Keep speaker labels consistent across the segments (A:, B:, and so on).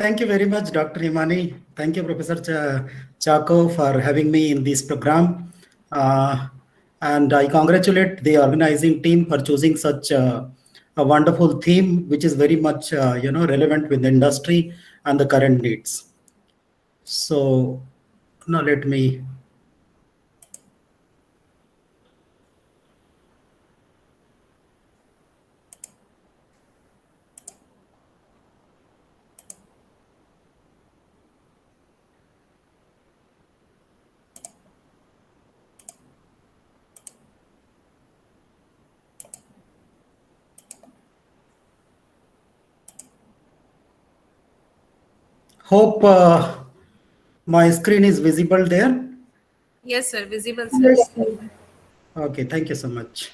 A: Thank you very much, Dr. Imani. Thank you, Professor Chaco, for having me in this program. And I congratulate the organizing team for choosing such a wonderful theme, which is very much relevant with the industry and the current needs. So now let me. Hope my screen is visible there.
B: Yes, sir. Visible, sir.
C: Yes, sir.
A: Okay, thank you so much.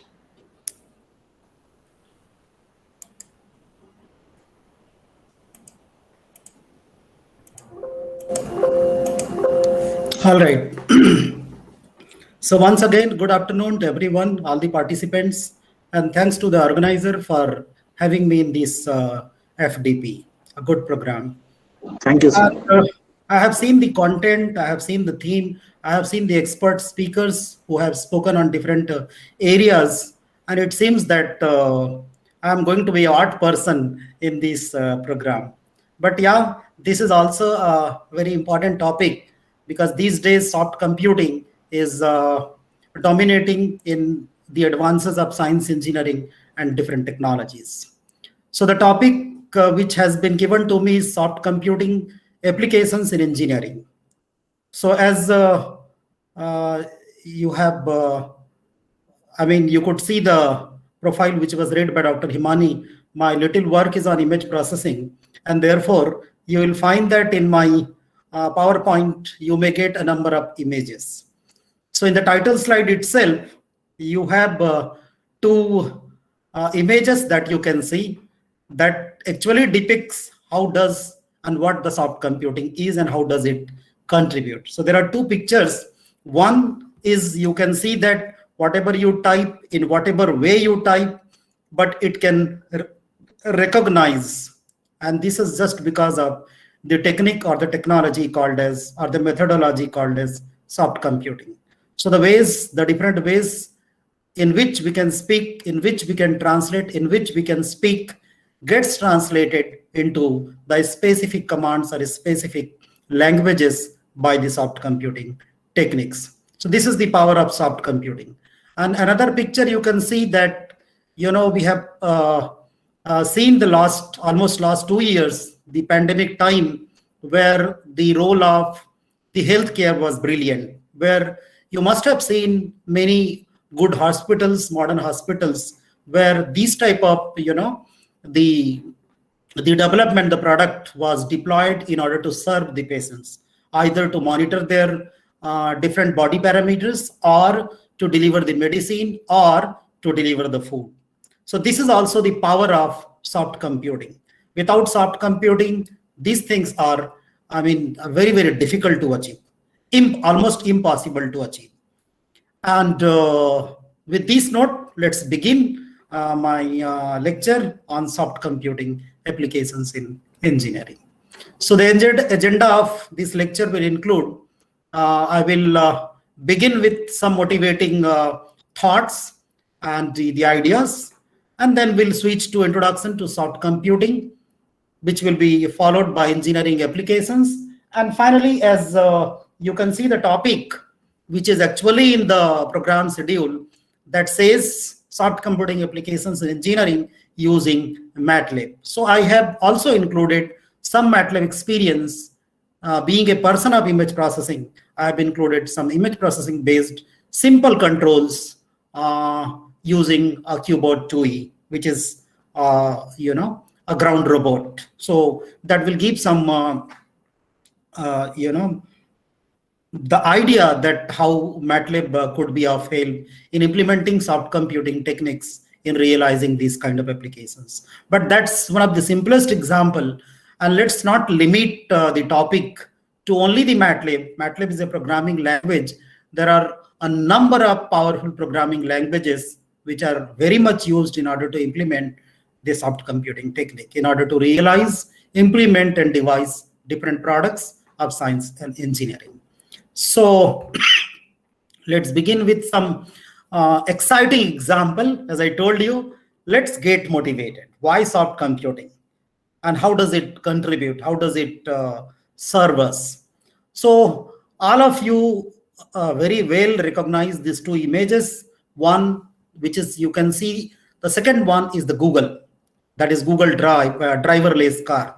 A: All right. So once again, good afternoon to everyone, all the participants, and thanks to the organizer for having me in this FDP, a good program.
C: Thank you, sir.
A: I have seen the content, I have seen the theme, I have seen the expert speakers who have spoken on different areas, and it seems that I'm going to be an odd person in this program. But yeah, this is also a very important topic because these days soft computing is dominating in the advances of science, engineering, and different technologies. So the topic which has been given to me is soft computing applications in engineering. So as you have, you could see the profile which was read by Dr. Himani. My little work is on image processing, and therefore you will find that in my PowerPoint, you may get a number of images. So in the title slide itself, you have two images that you can see that actually depicts how does and what the soft computing is and how does it contribute. So there are two pictures. One is you can see that whatever you type in whatever way you type, but it can recognize. And this is just because of the technique or the technology called as, or the methodology called as soft computing. So the ways, the different ways in which we can speak, in which we can translate, in which we can speak, gets translated into the specific commands or specific languages by the soft computing techniques. So this is the power of soft computing. And another picture you can see that, we have seen the almost last 2 years, the pandemic time, where the role of the healthcare was brilliant, where you must have seen many good hospitals, modern hospitals, where these type of, the development, the product was deployed in order to serve the patients, either to monitor their different body parameters or to deliver the medicine or to deliver the food. So this is also the power of soft computing. Without soft computing, these things are, very, very difficult to achieve, almost impossible to achieve. And with this note, let's begin my lecture on soft computing applications in engineering. So the agenda of this lecture will include, I will begin with some motivating thoughts and the ideas, and then we'll switch to introduction to soft computing, which will be followed by engineering applications. And finally, as you can see the topic, which is actually in the program schedule, that says soft computing applications in engineering using MATLAB. So I have also included some MATLAB experience. Being a person of image processing, I have included some image processing based simple controls using a Qbot 2e, which is a ground robot. So that will give some the idea that how MATLAB could be of help in implementing soft computing techniques in realizing these kind of applications. But that's one of the simplest example. And let's not limit the topic to only the MATLAB. MATLAB is a programming language. There are a number of powerful programming languages which are very much used in order to implement the soft computing technique, in order to realize, implement and devise different products of science and engineering. So let's begin with some exciting example. As I told you, let's get motivated. Why soft computing? And how does it contribute? How does it serve us? So all of you very well recognize these two images. One, which is you can see, the second one is the Google, that is Google Drive, driverless car,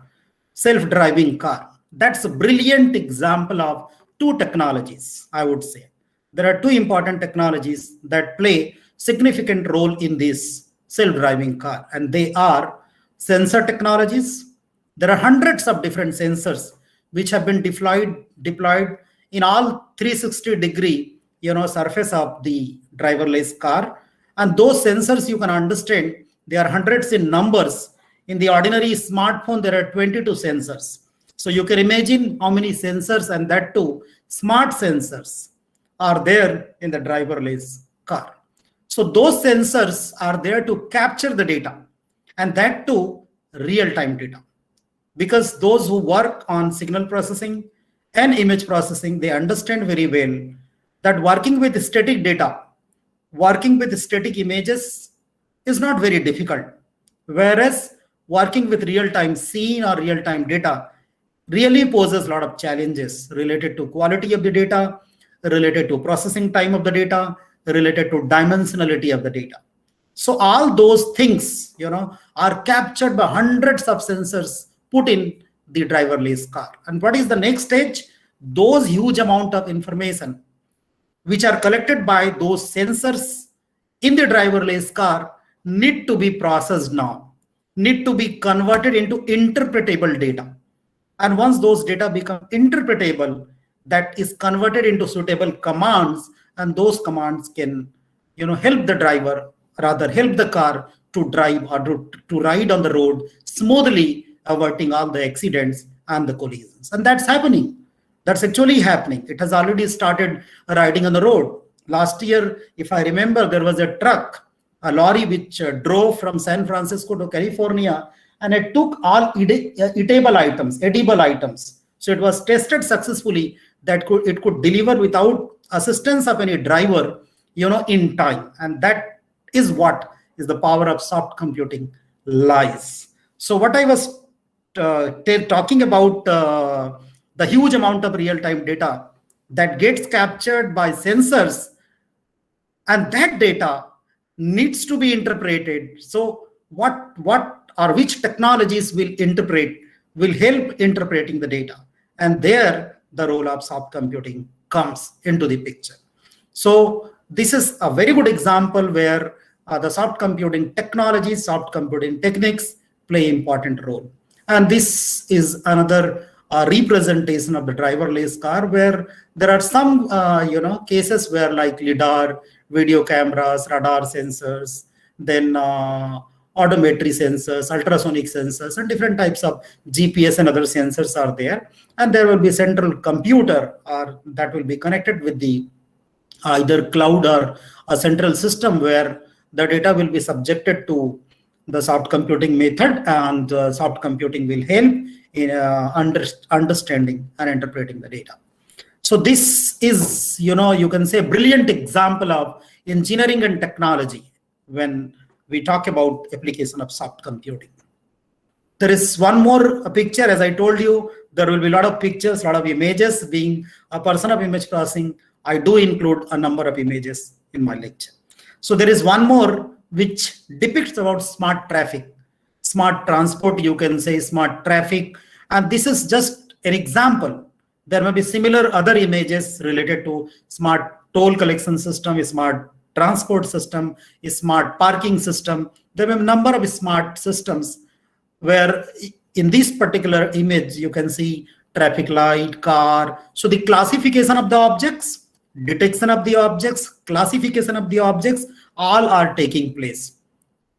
A: self-driving car. That's a brilliant example of two technologies, I would say. There are two important technologies that play significant role in this self-driving car, and they are sensor technologies. There are hundreds of different sensors which have been deployed in all 360-degree surface of the driverless car. And those sensors, you can understand, they are hundreds in numbers. In the ordinary smartphone, there are 22 sensors. So you can imagine how many sensors, and that too, smart sensors, are there in the driverless car. So those sensors are there to capture the data, and that too, real-time data. Because those who work on signal processing and image processing, they understand very well that working with static data, working with static images is not very difficult. Whereas working with real-time scene or real-time data really poses a lot of challenges related to quality of the data, related to processing time of the data, related to dimensionality of the data. So all those things, are captured by hundreds of sensors put in the driverless car. And what is the next stage? Those huge amount of information which are collected by those sensors in the driverless car need to be processed now, need to be converted into interpretable data. And once those data become interpretable, that is converted into suitable commands, and those commands can help the driver, rather help the car to drive or to ride on the road smoothly, averting all the accidents and the collisions. And that's happening. That's actually happening. It has already started riding on the road. Last year, if I remember, there was a truck, a lorry which drove from San Francisco to California, and it took all edible items. So it was tested successfully that it could deliver without assistance of any driver, in time. And that is what is the power of soft computing lies. So what I was talking about, the huge amount of real-time data that gets captured by sensors, and that data needs to be interpreted. So what or which technologies will help interpreting the data? And there the role of soft computing comes into the picture. So this is a very good example where the soft computing technologies, soft computing techniques play important role. And this is another representation of the driverless car, where there are some cases where, like lidar, video cameras, radar sensors, then odometry sensors, ultrasonic sensors, and different types of GPS and other sensors are there. And there will be central computer that will be connected with the either cloud or a central system, where the data will be subjected to the soft computing method, and soft computing will help in understanding and interpreting the data. So this is, you can say, a brilliant example of engineering and technology when we talk about application of soft computing. There is one more picture. As I told you, there will be a lot of pictures, a lot of images. Being a person of image processing, I do include a number of images in my lecture. So there is one more which depicts about smart traffic, smart transport, you can say smart traffic. And this is just an example. There may be similar other images related to smart toll collection system, a smart transport system, a smart parking system. There may be a number of smart systems where in this particular image, you can see traffic light, car. So the classification of the objects, detection of the objects, classification of the objects, all are taking place.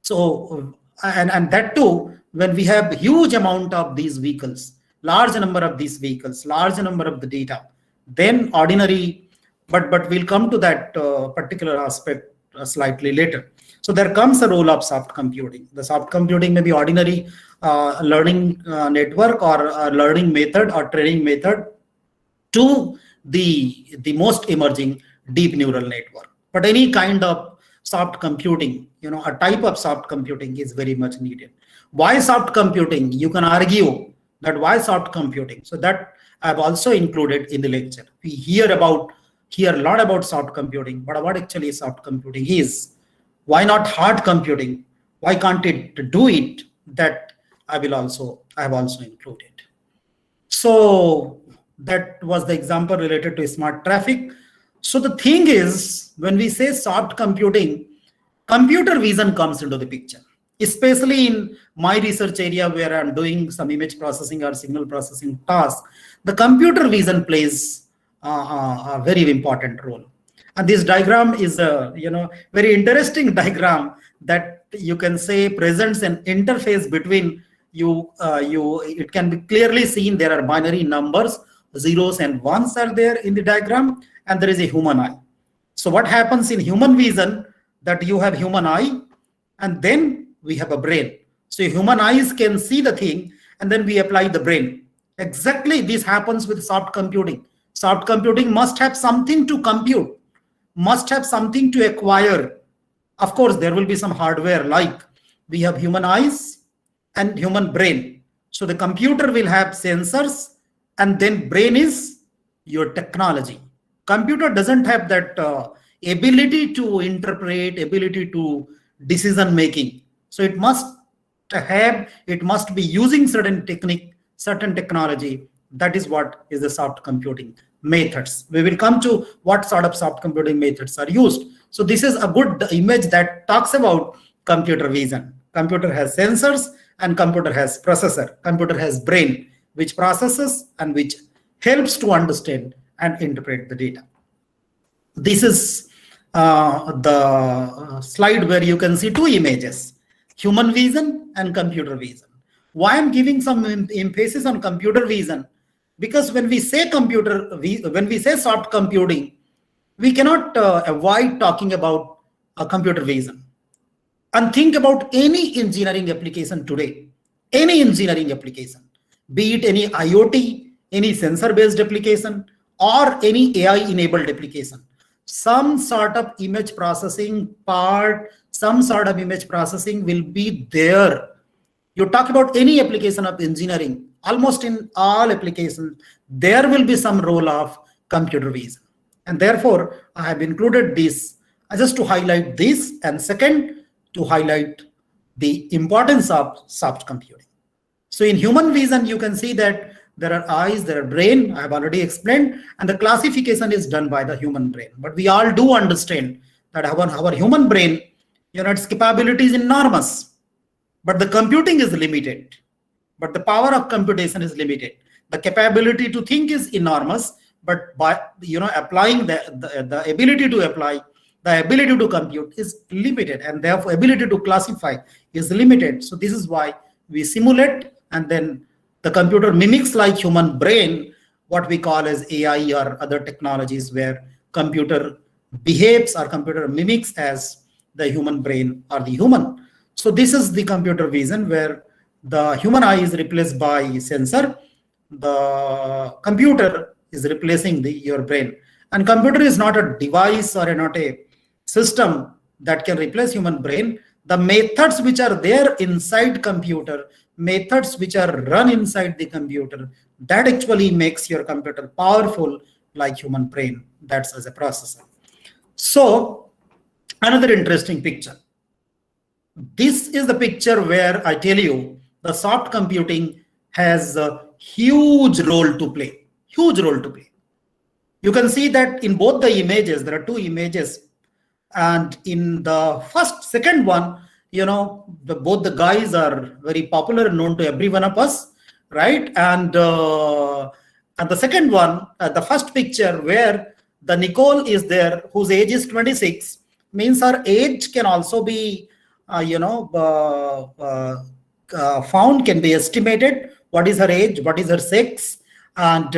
A: So, and that too, when we have huge amount of these vehicles, large number of these vehicles, large number of the data, then ordinary, but we'll come to that particular aspect slightly later. So there comes a role of soft computing. The soft computing may be ordinary learning network or learning method or training method to the most emerging deep neural network. But any kind of soft computing, a type of soft computing is very much needed. Why soft computing? You can argue that why soft computing. So that I've also included in the lecture. We hear a lot about soft computing, but what actually soft computing is. Why not hard computing? Why can't it do it? That I have also included. So that was the example related to smart traffic. So the thing is, when we say soft computing, computer vision comes into the picture, especially in my research area where I'm doing some image processing or signal processing tasks. The computer vision plays a very important role. And this diagram is a very interesting diagram that you can say presents an interface between it can be clearly seen there are binary numbers, zeros and ones are there in the diagram, and there is a human eye. So what happens in human vision, that you have human eye and then we have a brain. So human eyes can see the thing and then we apply the brain. Exactly this happens with soft computing. Soft computing must have something to compute, must have something to acquire. Of course, there will be some hardware, like we have human eyes and human brain. So the computer will have sensors, and then brain is your technology. Computer doesn't have that ability to interpret, ability to decision making. So it must be using certain technique, certain technology. That is what is the soft computing methods. We will come to what sort of soft computing methods are used. So this is a good image that talks about computer vision. Computer has sensors and computer has processor. Computer has brain, which processes and which helps to understand and interpret the data. This is the slide where you can see two images, human vision and computer vision. Why I'm giving some emphasis on computer vision? Because when we say soft computing, we cannot avoid talking about computer vision. And think about any engineering application today, any engineering application, be it any IoT, any sensor-based application, or any AI-enabled application. Some sort of image processing part, some sort of image processing will be there. You talk about any application of engineering, almost in all applications, there will be some role of computer vision. And therefore, I have included this just to highlight this, and second, to highlight the importance of soft computing. So in human vision, you can see that there are eyes, there are brain, I have already explained, and the classification is done by the human brain. But we all do understand that our human brain, its capability is enormous, but the computing is limited. But the power of computation is limited. The capability to think is enormous, but by applying the ability to apply, the ability to compute is limited, and therefore ability to classify is limited. So this is why we simulate, and then the computer mimics like human brain, what we call as AI or other technologies where computer behaves or computer mimics as the human brain or the human. So this is the computer vision where the human eye is replaced by sensor. The computer is replacing your brain. And computer is not a device or not a system that can replace human brain. The methods which are there inside computer, methods which are run inside the computer, that actually makes your computer powerful like human brain. That's as a processor. So another interesting picture. This is the picture where I tell you the soft computing has a huge role to play. Huge role to play. You can see that in both the images, there are two images. And in the second one, both the guys are very popular, known to every one of us, right? And the second one, the first picture where the Nicole is there, whose age is 26, means her age can also be, found, can be estimated. What is her age? What is her sex? And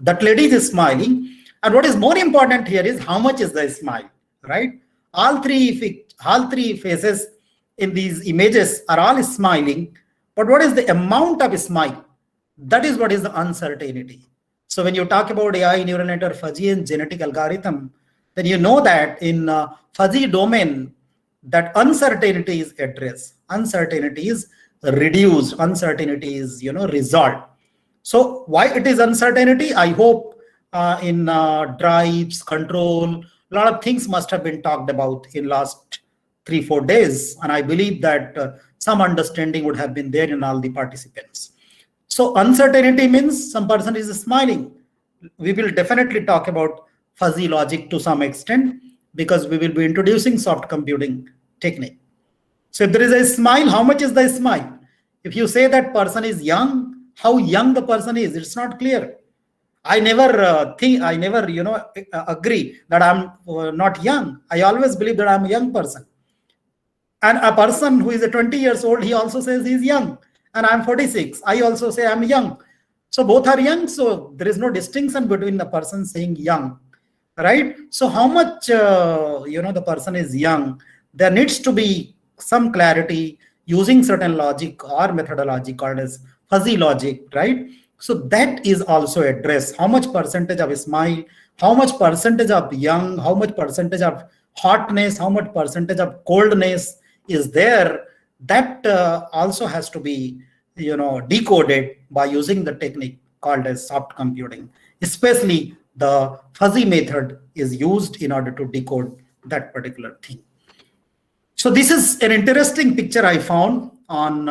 A: that lady is smiling. And what is more important here is how much is the smile, right? All three faces in these images are all smiling, but what is the amount of smile? That is what is the uncertainty. So when you talk about AI, neural network, fuzzy and genetic algorithm, then you know that in fuzzy domain, that uncertainty is addressed, uncertainty is reduced, uncertainty is resolved. So why it is uncertainty? I hope in drives, control, a lot of things must have been talked about in last 3-4 days, and I believe that some understanding would have been there in all the participants. So uncertainty means some person is smiling. We will definitely talk about fuzzy logic to some extent because we will be introducing soft computing technique. So if there is a smile, how much is the smile? If you say that person is young, how young the person is, it's not clear. I never agree that I'm not young. I always believe that I'm a young person. And a person who is 20 years old, he also says he's young. And I'm 46. I also say I'm young. So both are young. So there is no distinction between the person saying young, right? So how much, the person is young, there needs to be some clarity using certain logic or methodology called as fuzzy logic, right? So that is also addressed. How much percentage of smile, how much percentage of young, how much percentage of hotness, how much percentage of coldness is there, that also has to be decoded by using the technique called as soft computing. Especially the fuzzy method is used in order to decode that particular thing. So this is an interesting picture I found on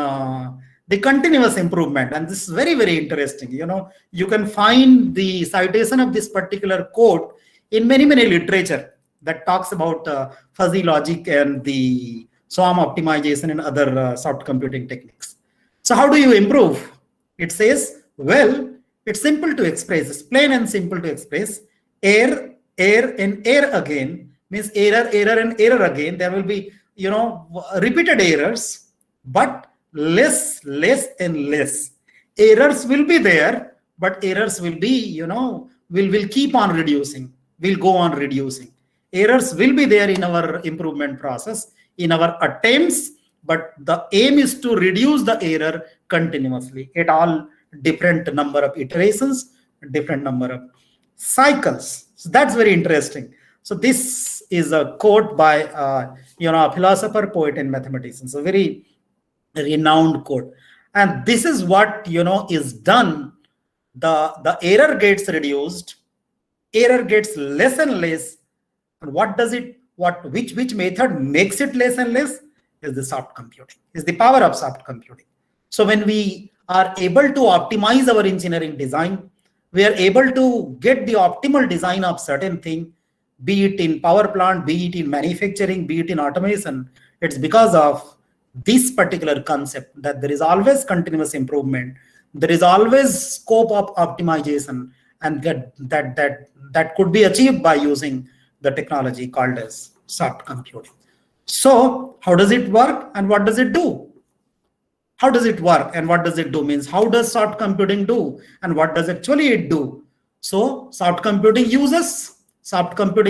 A: the continuous improvement, and this is very, very interesting. You can find the citation of this particular quote in many literature that talks about fuzzy logic and the swarm optimization and other soft computing techniques. So how do you improve? It says, well, it's simple to express. It's plain and simple to express. Error, and error again means error, and error again. There will be, repeated errors, but less and less. Errors will be there, but errors will be, will keep on reducing. Will go on reducing. Errors will be there in our improvement process, in our attempts, but the aim is to reduce the error continuously at all different number of iterations, different number of cycles. So that's very interesting. So this is a quote by a philosopher, poet, and mathematician. So very renowned quote. And this is what is done. The error gets reduced, error gets less and less. And which method makes it less and less is the soft computing, is the power of soft computing. So when we are able to optimize our engineering design, we are able to get the optimal design of certain thing, be it in power plant, be it in manufacturing, be it in automation. It's because of this particular concept that there is always continuous improvement. There is always scope of optimization, and that could be achieved by using the technology called as soft computing. So how does it work and what does it do? How does it work and what does it do means how does soft computing do and what does actually it do? So soft computing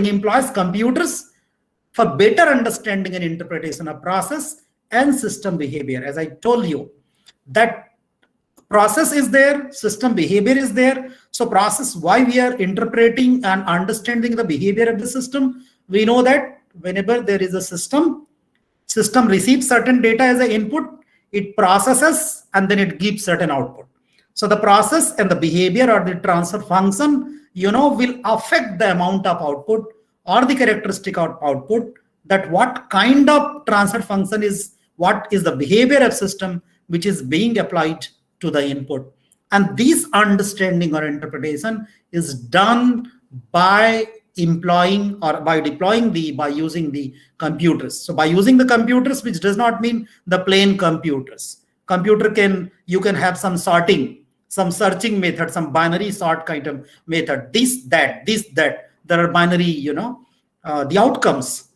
A: employs computers for better understanding and interpretation of process and system behavior. As I told you, that process is there, system behavior is there. So process, why we are interpreting and understanding the behavior of the system, we know that whenever there is a system receives certain data as an input, it processes and then it gives certain output. So the process and the behavior or the transfer function, will affect the amount of output or the characteristic of output, that what kind of transfer function is, what is the behavior of system which is being applied to the input. And this understanding or interpretation is done by employing or by using the computers. So by using the computers, which does not mean the plain computers. You can have some sorting, some searching method, some binary sort kind of method, this, that. There are binary, the outcomes.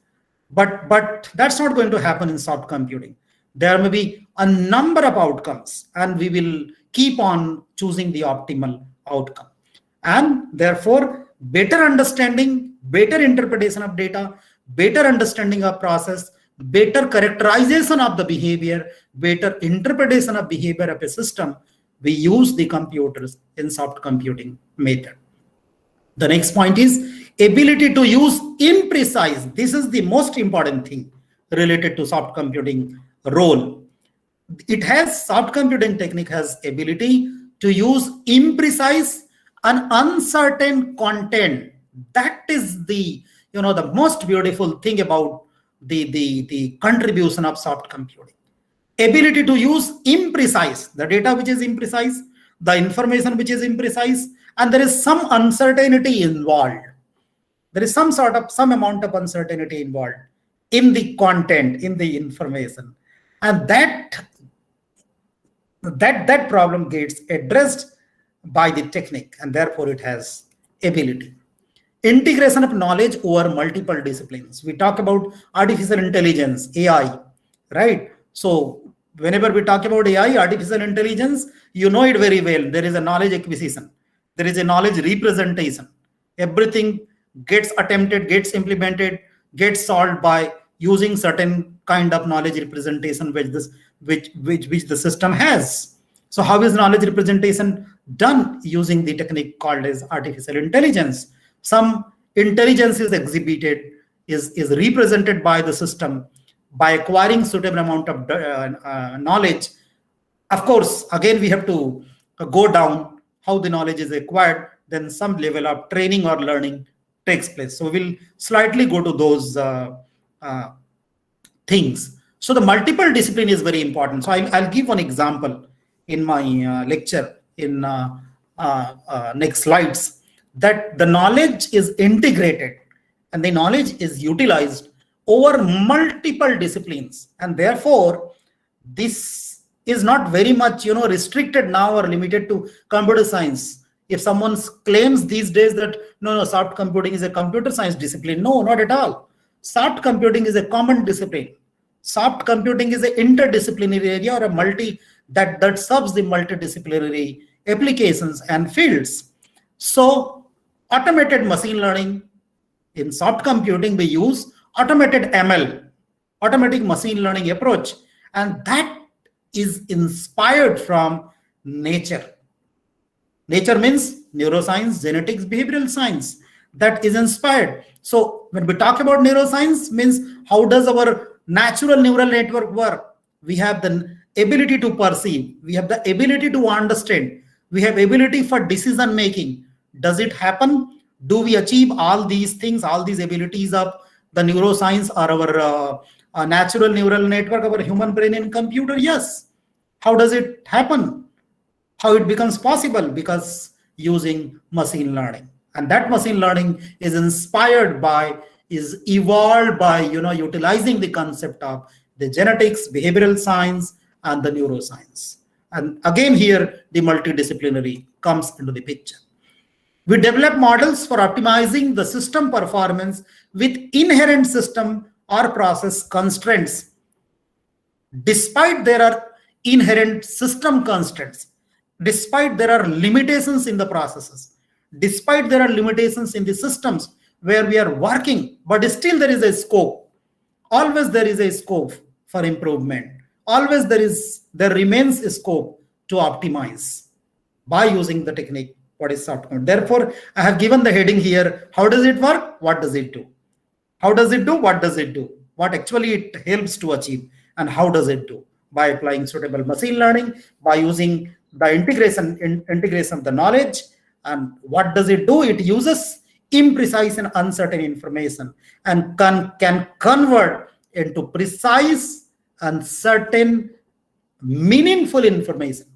A: But that's not going to happen in soft computing. There may be a number of outcomes, and we will keep on choosing the optimal outcome. And therefore, better understanding, better interpretation of data, better understanding of process, better characterization of the behavior, better interpretation of behavior of a system, we use the computers in soft computing method. The next point is ability to use imprecise. This is the most important thing related to soft computing role. Soft computing technique has ability to use imprecise and uncertain content. That is the the most beautiful thing about the contribution of soft computing. Ability to use imprecise, the data which is imprecise, the information which is imprecise, and there is some uncertainty involved. There is some amount of uncertainty involved in the content, in the information, and that problem gets addressed by the technique, and therefore it has ability. Integration of knowledge over multiple disciplines. We talk about artificial intelligence, AI, right? So whenever we talk about AI, artificial intelligence, you know it very well. There is a knowledge acquisition. There is a knowledge representation. Everything gets attempted, gets implemented, gets solved by using certain kind of knowledge representation which the system has. So how is knowledge representation done? Using the technique called as artificial intelligence. Some intelligence is exhibited, is represented by the system by acquiring suitable amount of knowledge. Of course, again, we have to go down how the knowledge is acquired, then some level of training or learning takes place. So we'll slightly go to those things. So the multiple discipline is very important. So I'll give one example in my lecture in next slides, that the knowledge is integrated and the knowledge is utilized over multiple disciplines, and therefore this is not very much restricted now or limited to computer science. If someone claims these days that no, soft computing is a computer science discipline, no, not at all. Soft computing is a common discipline. Soft computing is an interdisciplinary area or a multi that serves the multidisciplinary applications and fields. So automated machine learning, in soft computing we use automated ML, automatic machine learning approach, and that is inspired from nature. Nature means neuroscience, genetics, behavioral science. That is inspired. So when we talk about neuroscience, means how does our natural neural network work? We have the ability to perceive, we have the ability to understand, we have ability for decision making. Does it happen? Do we achieve all these things, all these abilities of the neuroscience or our natural neural network, our human brain and computer? Yes. How does it happen? How it becomes possible? Because using machine learning. And that machine learning is inspired by, is evolved by utilizing the concept of the genetics, behavioral science, and the neuroscience. And again here the multidisciplinary comes into the picture. We develop models for optimizing the system performance with inherent system or process constraints. Despite there are inherent system constraints, despite there are limitations in the processes, despite there are limitations in the systems where we are working, but still there is a scope. Always there is a scope for improvement. Always there remains a scope to optimize by using the technique. What is soft computing? Therefore, I have given the heading here. How does it work? What does it do? How does it do? What does it do? What actually it helps to achieve, and how does it do? By applying suitable machine learning, by using the integration of the knowledge. And what does it do? It uses imprecise and uncertain information and can convert into precise and certain meaningful information.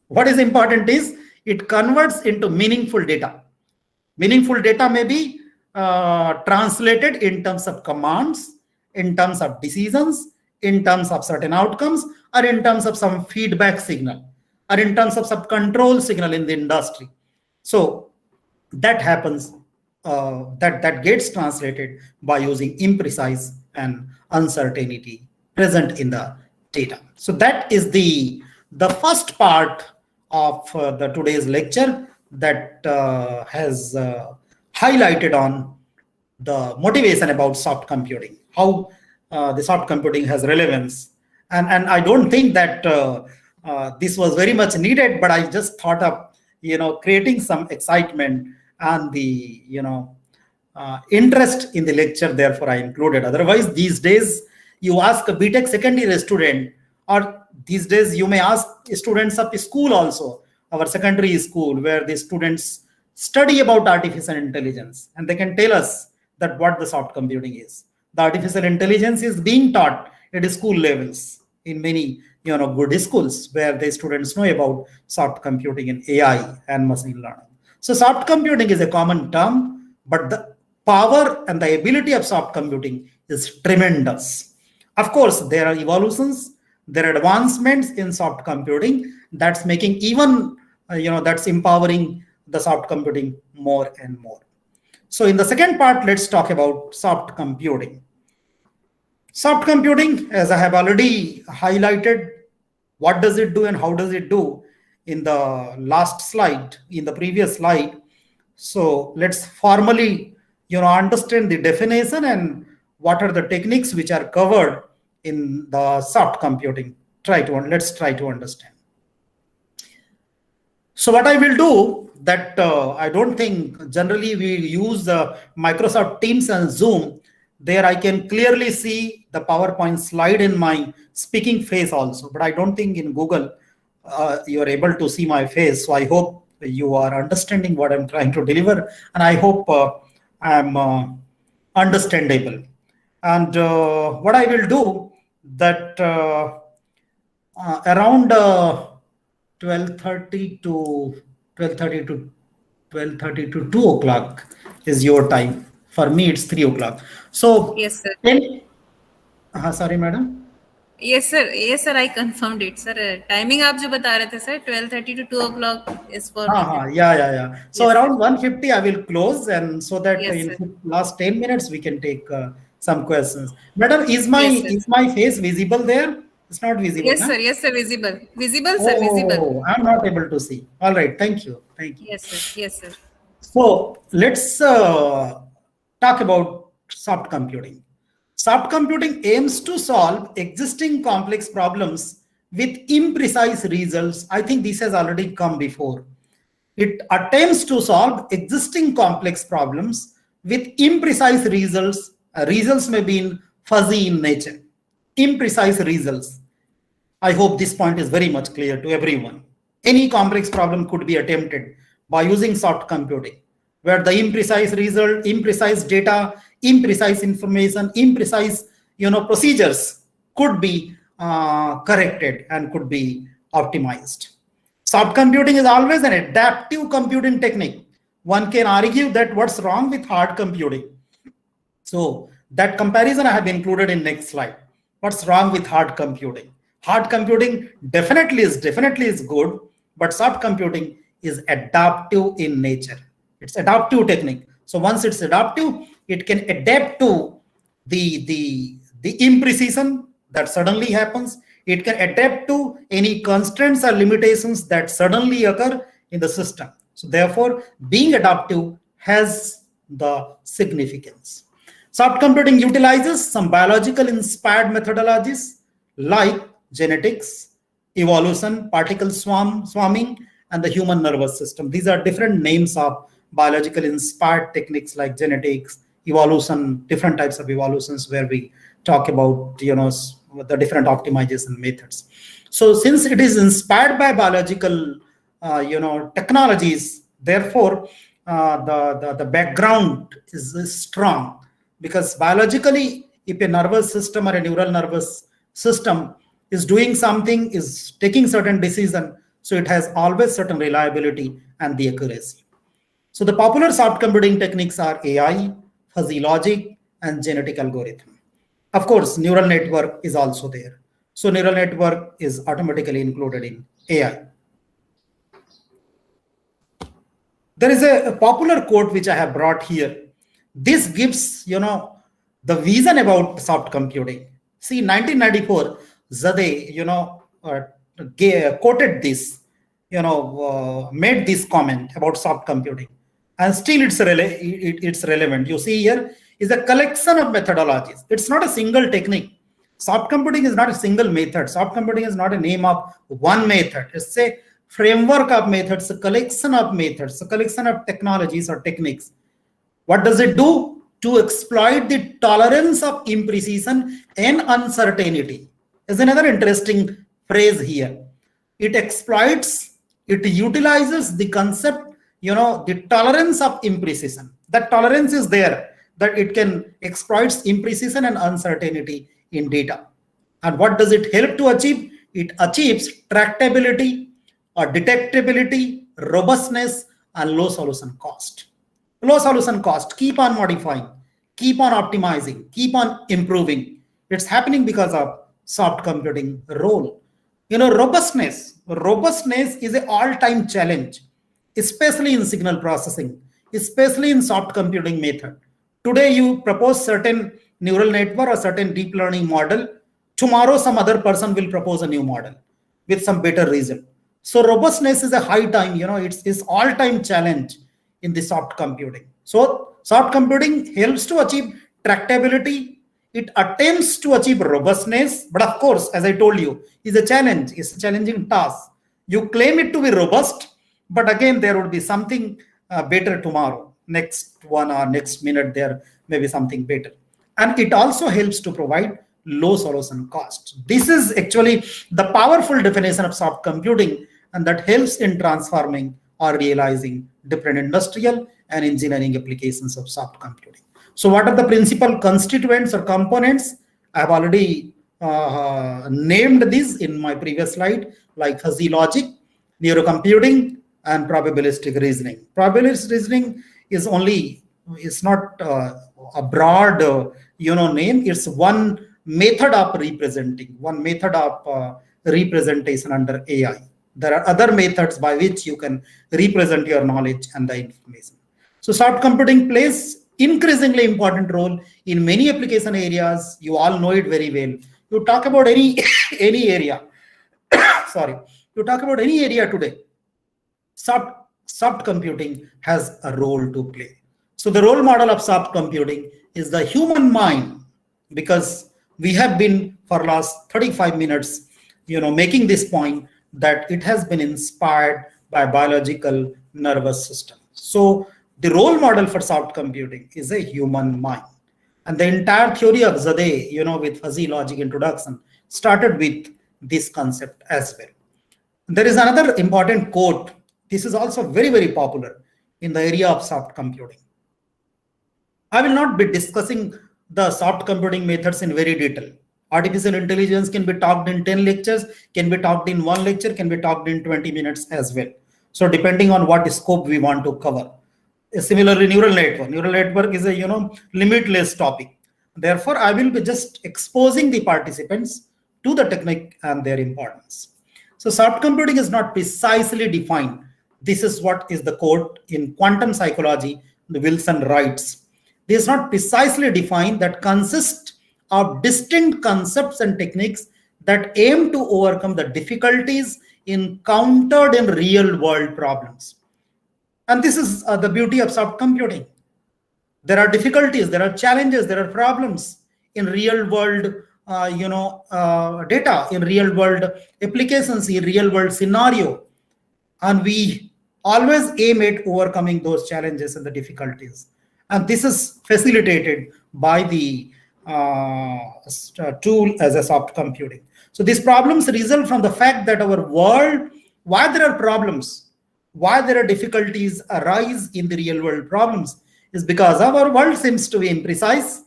A: What is important is it converts into meaningful data. Meaningful data may be translated in terms of commands, in terms of decisions, in terms of certain outcomes, or in terms of some feedback signal, or in terms of some control signal in the industry. So that happens, that gets translated by using imprecise and uncertainty present in the data. So that is the first part of the today's lecture that has highlighted on the motivation about soft computing, how the soft computing has relevance. And I don't think that this was very much needed, but I just thought of, creating some excitement and the, interest in the lecture. Therefore, I included. Otherwise, these days, you ask a BTech second year student, or these days you may ask students of school also, our secondary school, where the students study about artificial intelligence, and they can tell us that what the soft computing is. The artificial intelligence is being taught at school levels in many good schools where the students know about soft computing and AI and machine learning. So soft computing is a common term, but the power and the ability of soft computing is tremendous. Of course, there are evolutions, there are advancements in soft computing that's making even, that's empowering the soft computing more and more. So in the second part, let's talk about soft computing. Soft computing, as I have already highlighted, what does it do and how does it do in the last slide, in the previous slide. So let's formally, understand the definition and what are the techniques which are covered in the soft computing. Let's try to understand. So what I will do that I don't think generally we use Microsoft Teams and Zoom. There I can clearly see the PowerPoint slide in my speaking face also, but I don't think in Google you are able to see my face. So I hope you are understanding what I'm trying to deliver, and I hope I'm understandable. And what I will do that around 12:30 to 2 o'clock is your time. For me, it's 3 o'clock. So
B: Yes, sir.
A: Sorry, madam.
B: Yes, sir. Yes, sir. I confirmed it, sir. Timing आप जो बता रहे थे, sir, 12:30 to 2 o'clock is for.
A: Yeah. So
B: Yes,
A: around 1:50 I will close, and so that
B: Yes,
A: in
B: sir.
A: last 10 minutes we can take some questions. Madam, is
B: Yes,
A: my face visible there? It's not visible.
B: Yes,
A: na?
B: sir. Yes, sir. Visible. Visible, sir. Visible.
A: I'm not able to see. All right. Thank you.
B: Yes, sir. Yes, sir.
A: So let's talk about soft computing. Soft computing aims to solve existing complex problems with imprecise results. I think this has already come before. It attempts to solve existing complex problems with imprecise results. Results may be fuzzy in nature. Imprecise results. I hope this point is very much clear to everyone. Any complex problem could be attempted by using soft computing, where the imprecise result, imprecise data, imprecise information, imprecise procedures could be corrected and could be optimized. Soft computing is always an adaptive computing technique. One can argue that what's wrong with hard computing. So that comparison I have included in next slide. What's wrong with hard computing? Hard computing definitely is good, but soft computing is adaptive in nature. It's adaptive technique. So once it's adaptive, it can adapt to the imprecision that suddenly happens. It can adapt to any constraints or limitations that suddenly occur in the system. So therefore, being adaptive has the significance. Soft computing utilizes some biological inspired methodologies like genetics, evolution, particle swarming, and the human nervous system. These are different names of biological inspired techniques like genetics, evolution, different types of evolutions where we talk about the different optimization methods. So since it is inspired by biological technologies, therefore the background is strong, because biologically, if a nervous system or a neural nervous system is doing something, is taking certain decision, so it has always certain reliability and the accuracy. So the popular soft computing techniques are AI, fuzzy logic, and genetic algorithm. Of course, neural network is also there. So neural network is automatically included in AI. There is a popular quote which I have brought here. This gives, the vision about soft computing. See, 1994, Zadeh, quoted this, made this comment about soft computing, and still it's relevant. You see here, is a collection of methodologies. It's not a single technique. Soft computing is not a single method. Soft computing is not a name of one method. It's a framework of methods, a collection of methods, a collection of technologies or techniques. What does it do? To exploit the tolerance of imprecision and uncertainty. Is another interesting phrase here. It exploits, it utilizes the concept, the tolerance of imprecision. That tolerance is there, that it can exploit imprecision and uncertainty in data. And what does it help to achieve? It achieves tractability or detectability, robustness, and low solution cost. Low solution cost, keep on modifying, keep on optimizing, keep on improving. It's happening because of soft computing role. Robustness is an all-time challenge, especially in signal processing, especially in soft computing method. Today, you propose certain neural network or certain deep learning model. Tomorrow, some other person will propose a new model with some better result. So robustness is a high time, it's all-time challenge in the soft computing. So soft computing helps to achieve tractability. It attempts to achieve robustness, but of course, as I told you, is a challenge. It's a challenging task. You claim it to be robust, but again, there would be something better tomorrow. Next one or next minute, there may be something better. And it also helps to provide low solution cost. This is actually the powerful definition of soft computing, and that helps in transforming or realizing different industrial and engineering applications of soft computing. So what are the principal constituents or components? I have already named these in my previous slide, like fuzzy logic, neurocomputing, and probabilistic reasoning. Probabilistic reasoning is not a broad name. It's one method of representing, one method of representation under AI. There are other methods by which you can represent your knowledge and the information. So soft computing plays increasingly important role in many application areas. You all know it very well. You talk about any area. Sorry, you talk about any area today. Soft computing has a role to play. So the role model of soft computing is the human mind, because we have been for last 35 minutes, making this point that it has been inspired by biological nervous system. So the role model for soft computing is a human mind. And the entire theory of Zadeh, with fuzzy logic introduction, started with this concept as well. There is another important quote. This is also very, very popular in the area of soft computing. I will not be discussing the soft computing methods in very detail. Artificial intelligence can be talked in 10 lectures, can be talked in one lecture, can be talked in 20 minutes as well. So depending on what scope we want to cover. Similarly, neural network is a limitless topic. Therefore, I will be just exposing the participants to the technique and their importance. So soft computing is not precisely defined. This is what is the quote in quantum psychology, Wilson writes. This is not precisely defined, that consists of distinct concepts and techniques that aim to overcome the difficulties encountered in real world problems. And this is the beauty of soft computing. There are difficulties, there are challenges, there are problems in real world data, in real world applications, in real world scenario. And we always aim at overcoming those challenges and the difficulties. And this is facilitated by the tool as a soft computing. So these problems result from the fact that our world, why there are problems, why there are difficulties arise in the real world problems, is because our world seems to be imprecise.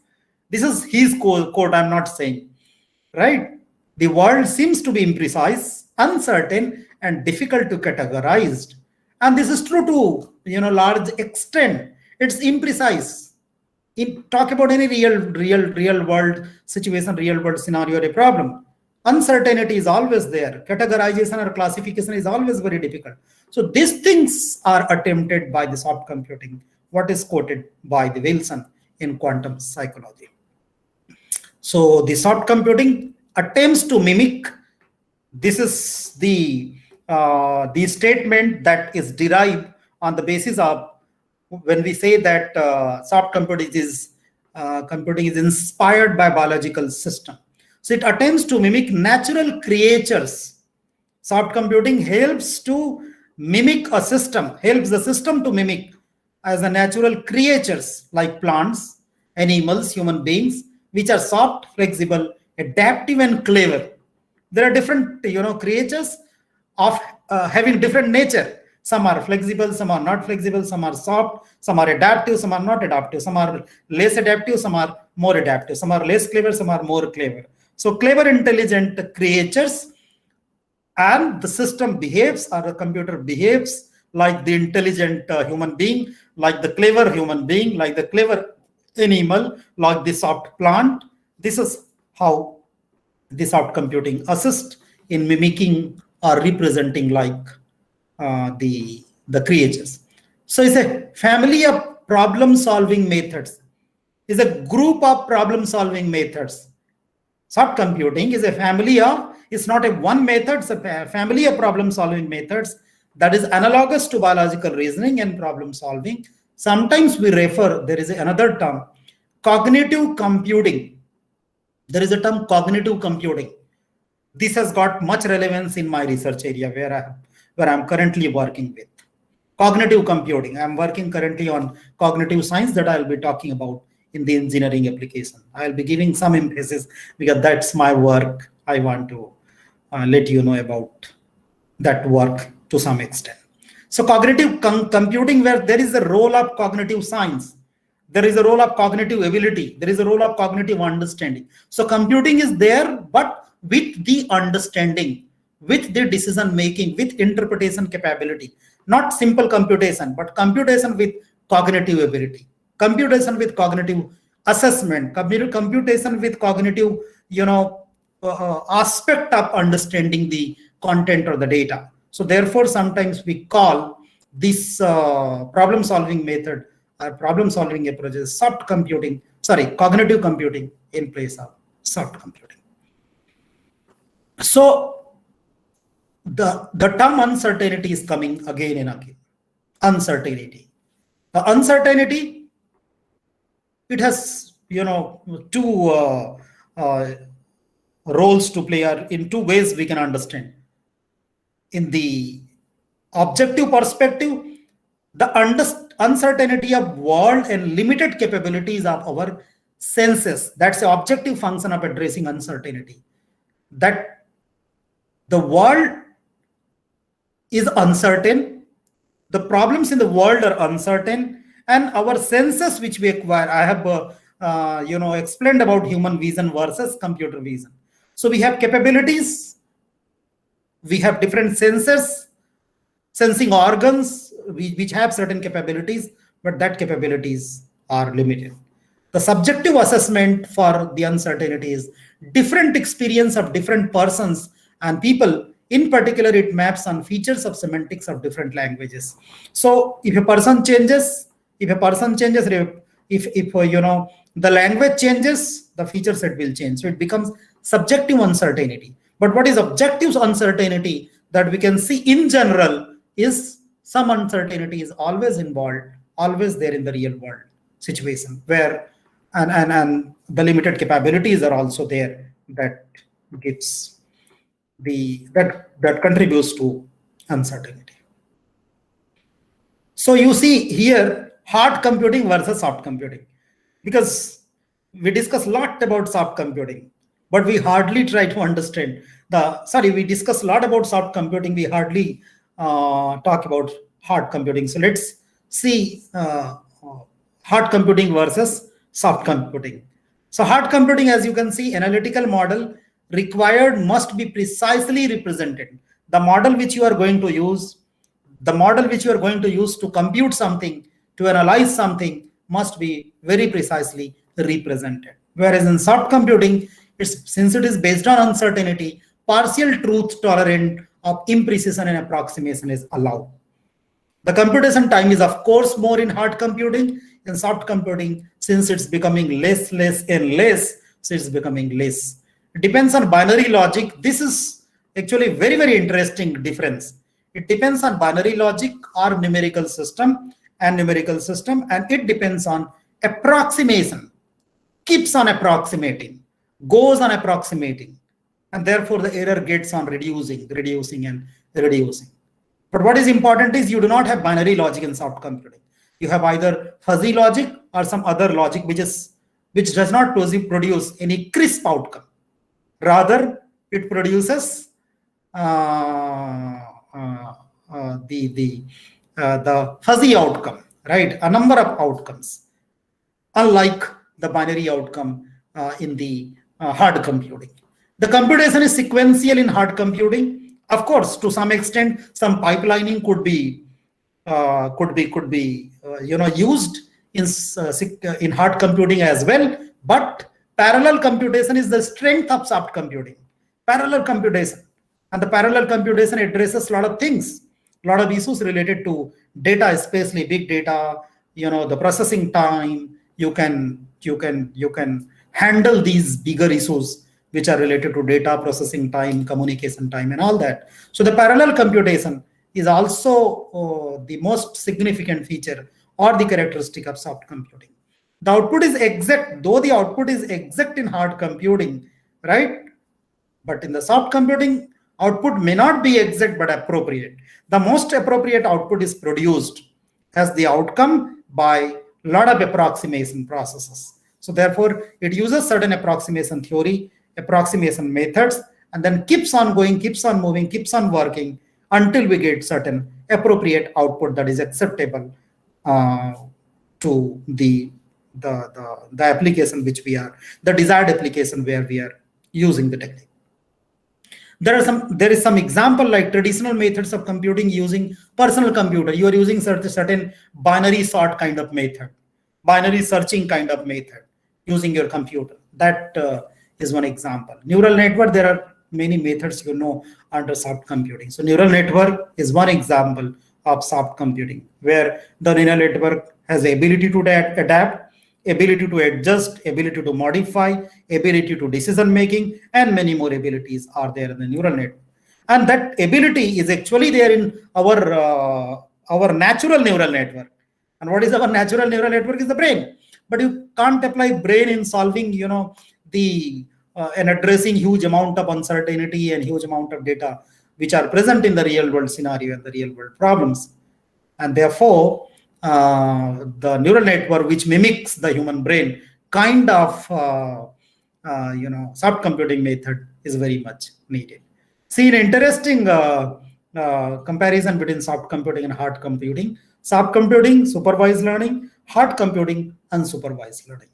A: This is his quote, I'm not saying, right? The world seems to be imprecise, uncertain, and difficult to categorize. And this is true to large extent. It's imprecise. Talk about any real world situation, real world scenario or a problem. Uncertainty is always there. Categorization or classification is always very difficult. So these things are attempted by the soft computing, what is quoted by the Wilson in quantum psychology. So the soft computing attempts to mimic. This is the statement that is derived on the basis of when we say that soft computing is computing is inspired by biological system. So it attempts to mimic natural creatures. Soft computing helps to mimic a system, helps the system to mimic as the natural creatures like plants, animals, human beings, which are soft, flexible, adaptive, and clever. There are different, creatures of having different nature. Some are flexible, some are not flexible, some are soft, some are adaptive, some are not adaptive, some are less adaptive, some are more adaptive, some are less clever, some are more clever. So clever, intelligent creatures, and the system behaves, or the computer behaves like the intelligent human being, like the clever human being, like the clever animal, like the soft plant. This is how the soft computing assists in mimicking or representing like the creatures. So it's a family of problem solving methods. It's a group of problem solving methods. Soft computing is a family of, it's not a one method, it's a family of problem solving methods that is analogous to biological reasoning and problem solving. Sometimes we refer, there is another term, cognitive computing. There is a term cognitive computing. This has got much relevance in my research area where I'm currently working with. Cognitive computing. I'm working currently on cognitive science that I'll be talking about in the engineering application. I'll be giving some emphasis because that's my work. I want to let you know about that work to some extent. So cognitive computing, where there is a role of cognitive science, there is a role of cognitive ability, there is a role of cognitive understanding. So computing is there, but with the understanding, with the decision making, with interpretation capability, not simple computation, but computation with cognitive ability, computation with cognitive assessment, computation with cognitive, aspect of understanding the content or the data. So therefore, sometimes we call this problem solving method or problem solving approaches cognitive computing in place of soft computing. So the term uncertainty is coming again and again. Uncertainty. The uncertainty, it has, two roles to play, or in two ways we can understand. In the objective perspective, the uncertainty of world and limited capabilities of our senses. That's the objective function of addressing uncertainty. That the world is uncertain, the problems in the world are uncertain, and our senses which we acquire. I have explained about human vision versus computer vision. So we have capabilities, we have different sensors, sensing organs which have certain capabilities, but that capabilities are limited. The subjective assessment for the uncertainty is different experience of different persons and people. In particular, it maps on features of semantics of different languages. So if a person changes, if the language changes, the feature set will change. So it becomes subjective uncertainty. But what is objective uncertainty that we can see in general is some uncertainty is always involved, always there in the real world situation, where and the limited capabilities are also there that gives that contributes to uncertainty. So you see here hard computing versus soft computing, because we discuss a lot about soft computing, but we hardly try to understand we discuss a lot about soft computing, we hardly talk about hard computing. So let's see hard computing versus soft computing. So hard computing, as you can see, analytical model required must be precisely represented. The model which you are going to use, to compute something, to analyze something, must be very precisely represented. Whereas in soft computing, since it is based on uncertainty, partial truth tolerant of imprecision and approximation is allowed. The computation time is of course more in hard computing. In soft computing, since it's becoming less and less, so it's becoming less. It depends on binary logic. This is actually very, very interesting difference. It depends on binary logic or numerical system, and it depends on approximation. keeps on approximating, goes on approximating, and therefore the error gets on reducing. But what is important is you do not have binary logic in soft computing. You have either fuzzy logic or some other logic which does not produce any crisp outcome. Rather, it produces the fuzzy outcome, right? A number of outcomes, unlike the binary outcome in the hard computing. The computation is sequential in hard computing. Of course, to some extent, some pipelining could be used in hard computing as well. But parallel computation is the strength of soft computing. Parallel computation, and the parallel computation addresses a lot of things, a lot of issues related to data, especially big data. The processing time. You can handle these bigger issues which are related to data processing time, communication time, and all that. So the parallel computation is also the most significant feature or the characteristic of soft computing. The output is exact, though the output is exact in hard computing, right? But in the soft computing, output may not be exact but appropriate. The most appropriate output is produced as the outcome by a lot of approximation processes. So therefore, it uses certain approximation theory, approximation methods, and then keeps on going, keeps on moving, keeps on working until we get certain appropriate output that is acceptable to the application which we are, the desired application where we are using the technique. There is some example like traditional methods of computing using personal computer. You are using certain binary sort kind of method, binary searching kind of method using your computer. That is one example. Neural network, there are many methods under soft computing. So neural network is one example of soft computing where the neural network has the ability to adapt, ability to adjust, ability to modify, ability to decision making, and many more abilities are there in the neural network. And that ability is actually there in our natural neural network. And what is our natural neural network is the brain. But you can't apply brain in solving, and addressing huge amount of uncertainty and huge amount of data which are present in the real world scenario and the real world problems. And therefore, the neural network which mimics the human brain kind of soft computing method is very much needed. See, an interesting comparison between soft computing and hard computing. Soft computing, supervised learning; hard computing, unsupervised learning.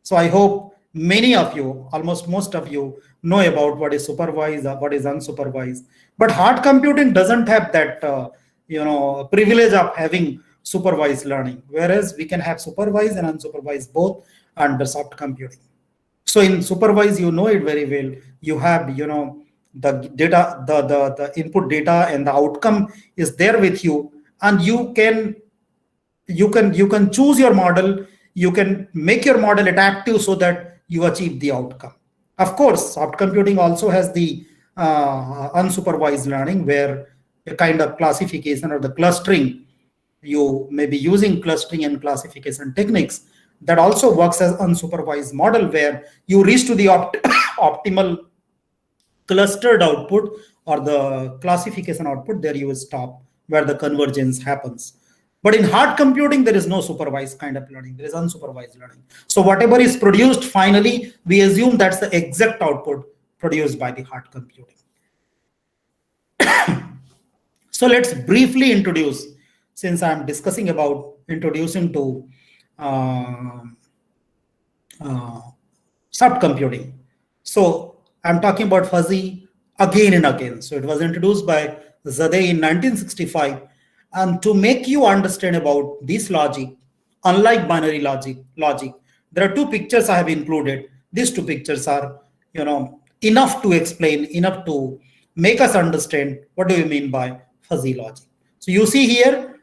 A: So I hope many of you, almost most of you, know about what is supervised, what is unsupervised. But hard computing doesn't have that privilege of having supervised learning, whereas we can have supervised and unsupervised both under soft computing. So in supervised, you know it very well. You have the data, the input data, and the outcome is there with you, and you can choose your model. You can make your model adaptive so that you achieve the outcome. Of course, soft computing also has the unsupervised learning, where a kind of classification or the clustering, you may be using clustering and classification techniques that also works as unsupervised model, where you reach to the optimal clustered output or the classification output. There you will stop, where the convergence happens. But in hard computing, there is no supervised kind of learning. There is unsupervised learning. So whatever is produced finally, we assume that's the exact output produced by the hard computing. So let's briefly introduce, since I'm discussing about introducing to soft computing. So I'm talking about fuzzy again and again. So it was introduced by Zadeh in 1965. And to make you understand about this logic, unlike binary logic, there are two pictures I have included. These two pictures are, enough to explain, enough to make us understand what do you mean by fuzzy logic. So you see here,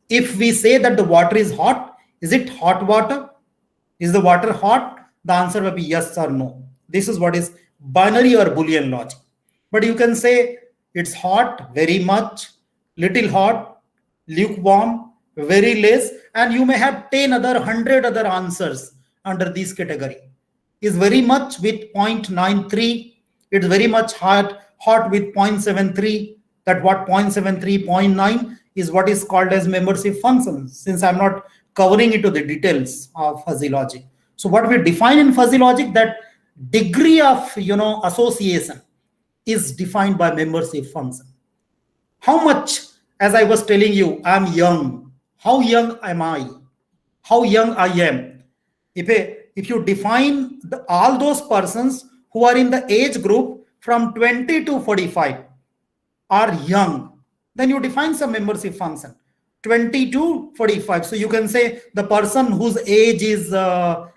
A: if we say that the water is hot, is it hot water? Is the water hot? The answer will be yes or no. This is what is binary or Boolean logic. But you can say it's hot, very much, little hot, lukewarm, very less, and you may have 10 other, 100 other answers under this category. Is very much with 0.93. It's very much hot with 0.73. That what 0.73, 0.9 is what is called as membership functions, since I'm not covering into the details of fuzzy logic. So what we define in fuzzy logic, that degree of association is defined by membership function. How much, as I was telling you, I'm young. How young am I? How young I am? If you define all those persons who are in the age group from 20 to 45 are young, then you define some membership function, 20 to 45. So you can say the person whose age is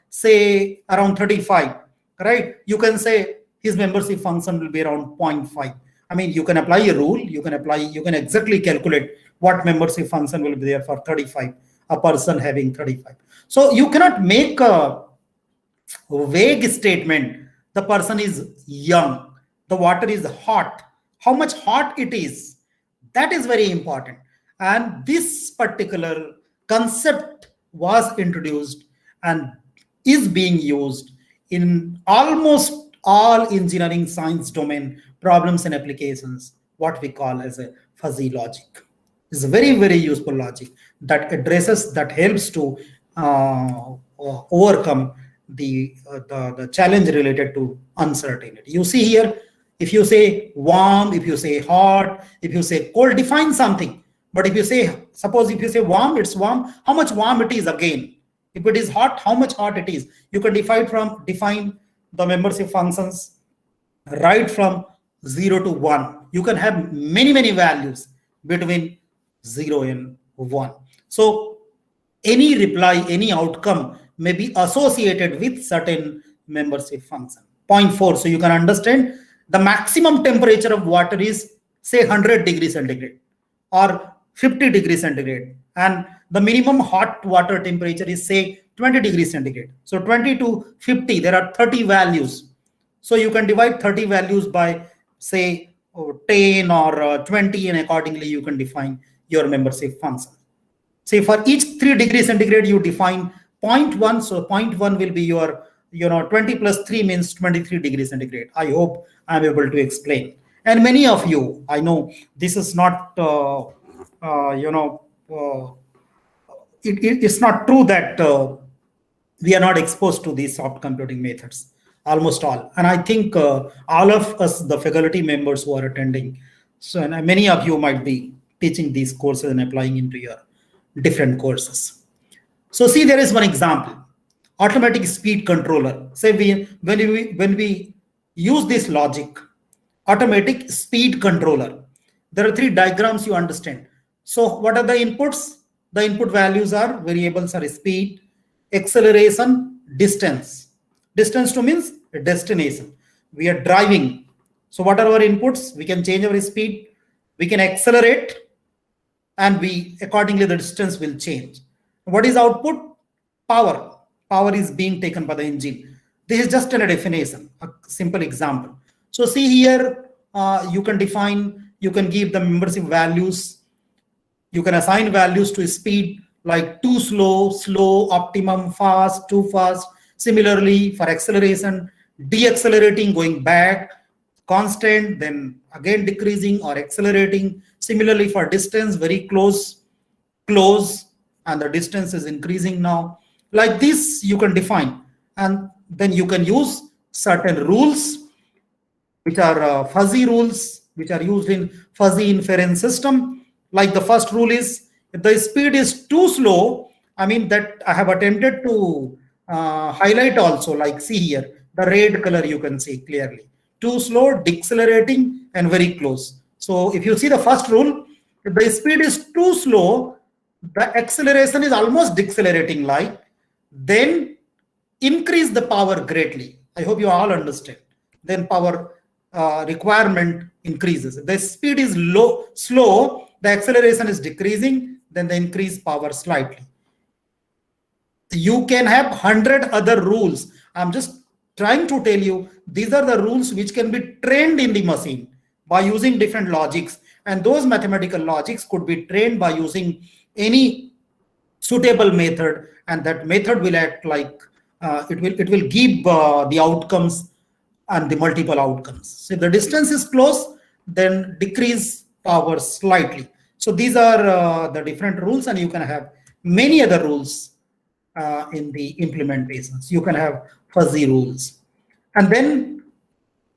A: say around 35, right? You can say his membership function will be around 0.5. I mean, you can apply a rule, you can exactly calculate what membership function will be there for 35, a person having 35. So you cannot make a vague statement, the person is young, the water is hot. How much hot it is, that is very important. And this particular concept was introduced and is being used in almost all engineering science domain problems and applications, what we call as a fuzzy logic. It's a very, very useful logic that addresses, that helps to overcome the challenge related to uncertainty. You see here, if you say warm, if you say hot, if you say cold, define something. But if you say, suppose if you say warm, it's warm, how much warm it is again. If it is hot, how much hot it is. You can define the membership functions right from 0 to 1. You can have many, many values between 0 and 1. So any reply, any outcome may be associated with certain membership function. 0.4. So you can understand the maximum temperature of water is say 100 degrees centigrade or 50 degrees centigrade. And the minimum hot water temperature is say 20 degrees centigrade. So 20 to 50, there are 30 values. So you can divide 30 values by say 10 or 20, and accordingly you can define your membership function. Say for each 3 degrees centigrade, you define 0.1. So 0.1 will be your 20 plus 3 means 23 degrees centigrade. I hope I'm able to explain. And many of you, I know this is not, it's not true that we are not exposed to these soft computing methods, almost all. And I think all of us, the faculty members who are attending, so and many of you might be teaching these courses and applying into your different courses. So see, there is one example. Automatic speed controller. Say when we use this logic, automatic speed controller, there are 3 diagrams you understand. So what are the inputs? The input values are, variables are speed, acceleration, distance. Distance to means destination. We are driving. So what are our inputs? We can change our speed, we can accelerate, and accordingly the distance will change. What is output? Power. Power is being taken by the engine. This is just a definition, a simple example. So see here, you can define, you can give the membership values. You can assign values to speed like too slow, slow, optimum, fast, too fast. Similarly, for acceleration, deaccelerating, going back, constant, then again decreasing or accelerating. Similarly, for distance, very close, close, and the distance is increasing now. Like this, you can define, and then you can use certain rules, which are fuzzy rules, which are used in fuzzy inference system. Like the first rule is, if the speed is too slow, I mean that I have attempted to highlight also, like see here, the red color you can see clearly. Too slow, decelerating, and very close. So if you see the first rule, if the speed is too slow, the acceleration is almost decelerating like, then increase the power greatly. I hope you all understand. Then power requirement increases. If the speed is slow, the acceleration is decreasing, then the increase power slightly. You can have 100 other rules. I'm just trying to tell you, these are the rules which can be trained in the machine by using different logics. And those mathematical logics could be trained by using any suitable method, and that method will act like it will give the outcomes and the multiple outcomes. So if the distance is close, then decrease power slightly. So these are the different rules, and you can have many other rules in the implementations. You can have fuzzy rules. And then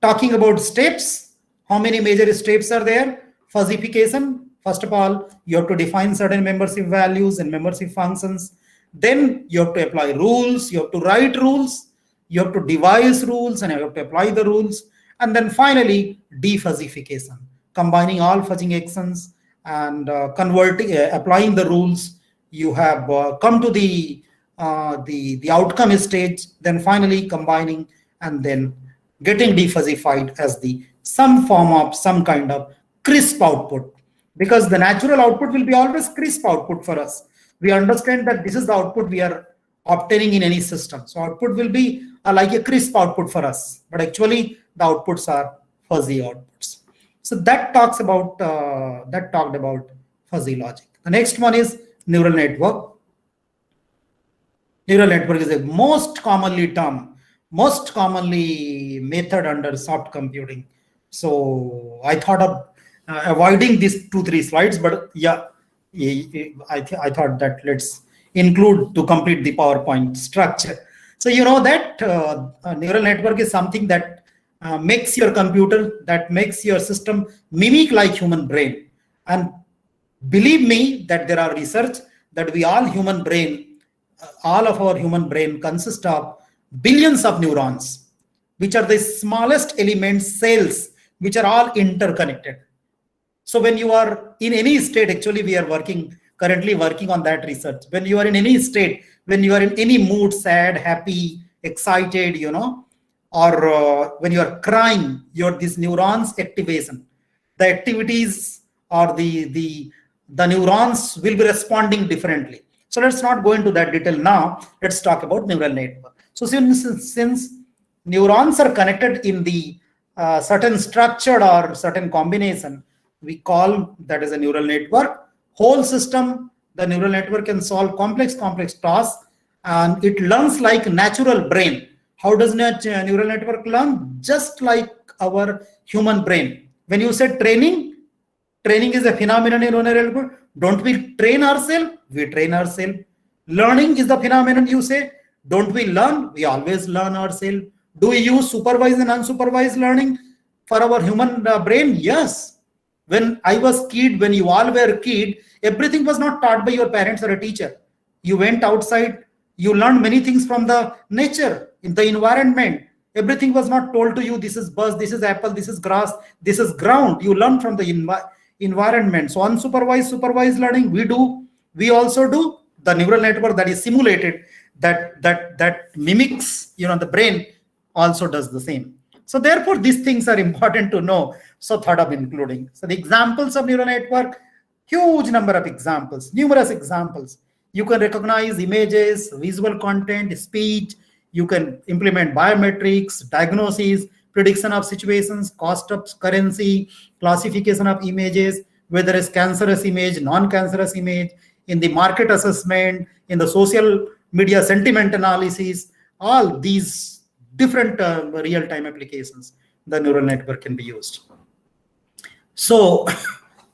A: talking about steps, how many major steps are there? Fuzzification. First of all, you have to define certain membership values and membership functions. Then you have to apply rules, you have to write rules, you have to devise rules, and you have to apply the rules. And then finally, defuzzification, combining all fuzzing actions and applying the rules. You have come to the outcome stage, then finally combining and then getting defuzzified as the some form of some kind of crisp output, because the natural output will be always crisp output for us. We understand that this is the output we are obtaining in any system. So output will be like a crisp output for us, but actually the outputs are fuzzy outputs. So that talked about fuzzy logic. The next one is neural network. Neural network is a most commonly method under soft computing. So I thought of avoiding these 2-3 slides, but yeah, I thought that let's include to complete the PowerPoint structure. So you know that a neural network is something that makes your computer, that makes your system mimic like human brain. And believe me that there are research that all of our human brain consists of billions of neurons, which are the smallest elements, cells, which are all interconnected. So when you are in any state, actually we are currently working on that research. When you are in any state, when you are in any mood, sad, happy, excited, or when you are crying, these neurons activation, the activities or the neurons will be responding differently. So let's not go into that detail now. Let's talk about neural network. So since neurons are connected in the certain structured or certain combination, we call that as a neural network. Whole system, the neural network can solve complex tasks, and it learns like natural brain. How does neural network learn? Just like our human brain. When you said training is a phenomenon in neural network. Don't we train ourselves? We train ourselves. Learning is the phenomenon, you say. Don't we learn? We always learn ourselves. Do we use supervised and unsupervised learning for our human brain? Yes. When I was kid, when you all were kid, everything was not taught by your parents or a teacher. You went outside, you learned many things from the nature, in the environment. Everything was not told to you, this is bus, this is apple, this is grass, this is ground. You learn from the environment. So unsupervised, supervised learning, we also do. The neural network that is simulated, that mimics, the brain also does the same. So therefore, these things are important to know. So thought of including. So the examples of neural network, huge number of examples, numerous examples. You can recognize images, visual content, speech. You can implement biometrics, diagnosis, prediction of situations, cost of currency, classification of images, whether it's cancerous image, non-cancerous image, in the market assessment, in the social media sentiment analysis, all these different real-time applications, the neural network can be used. So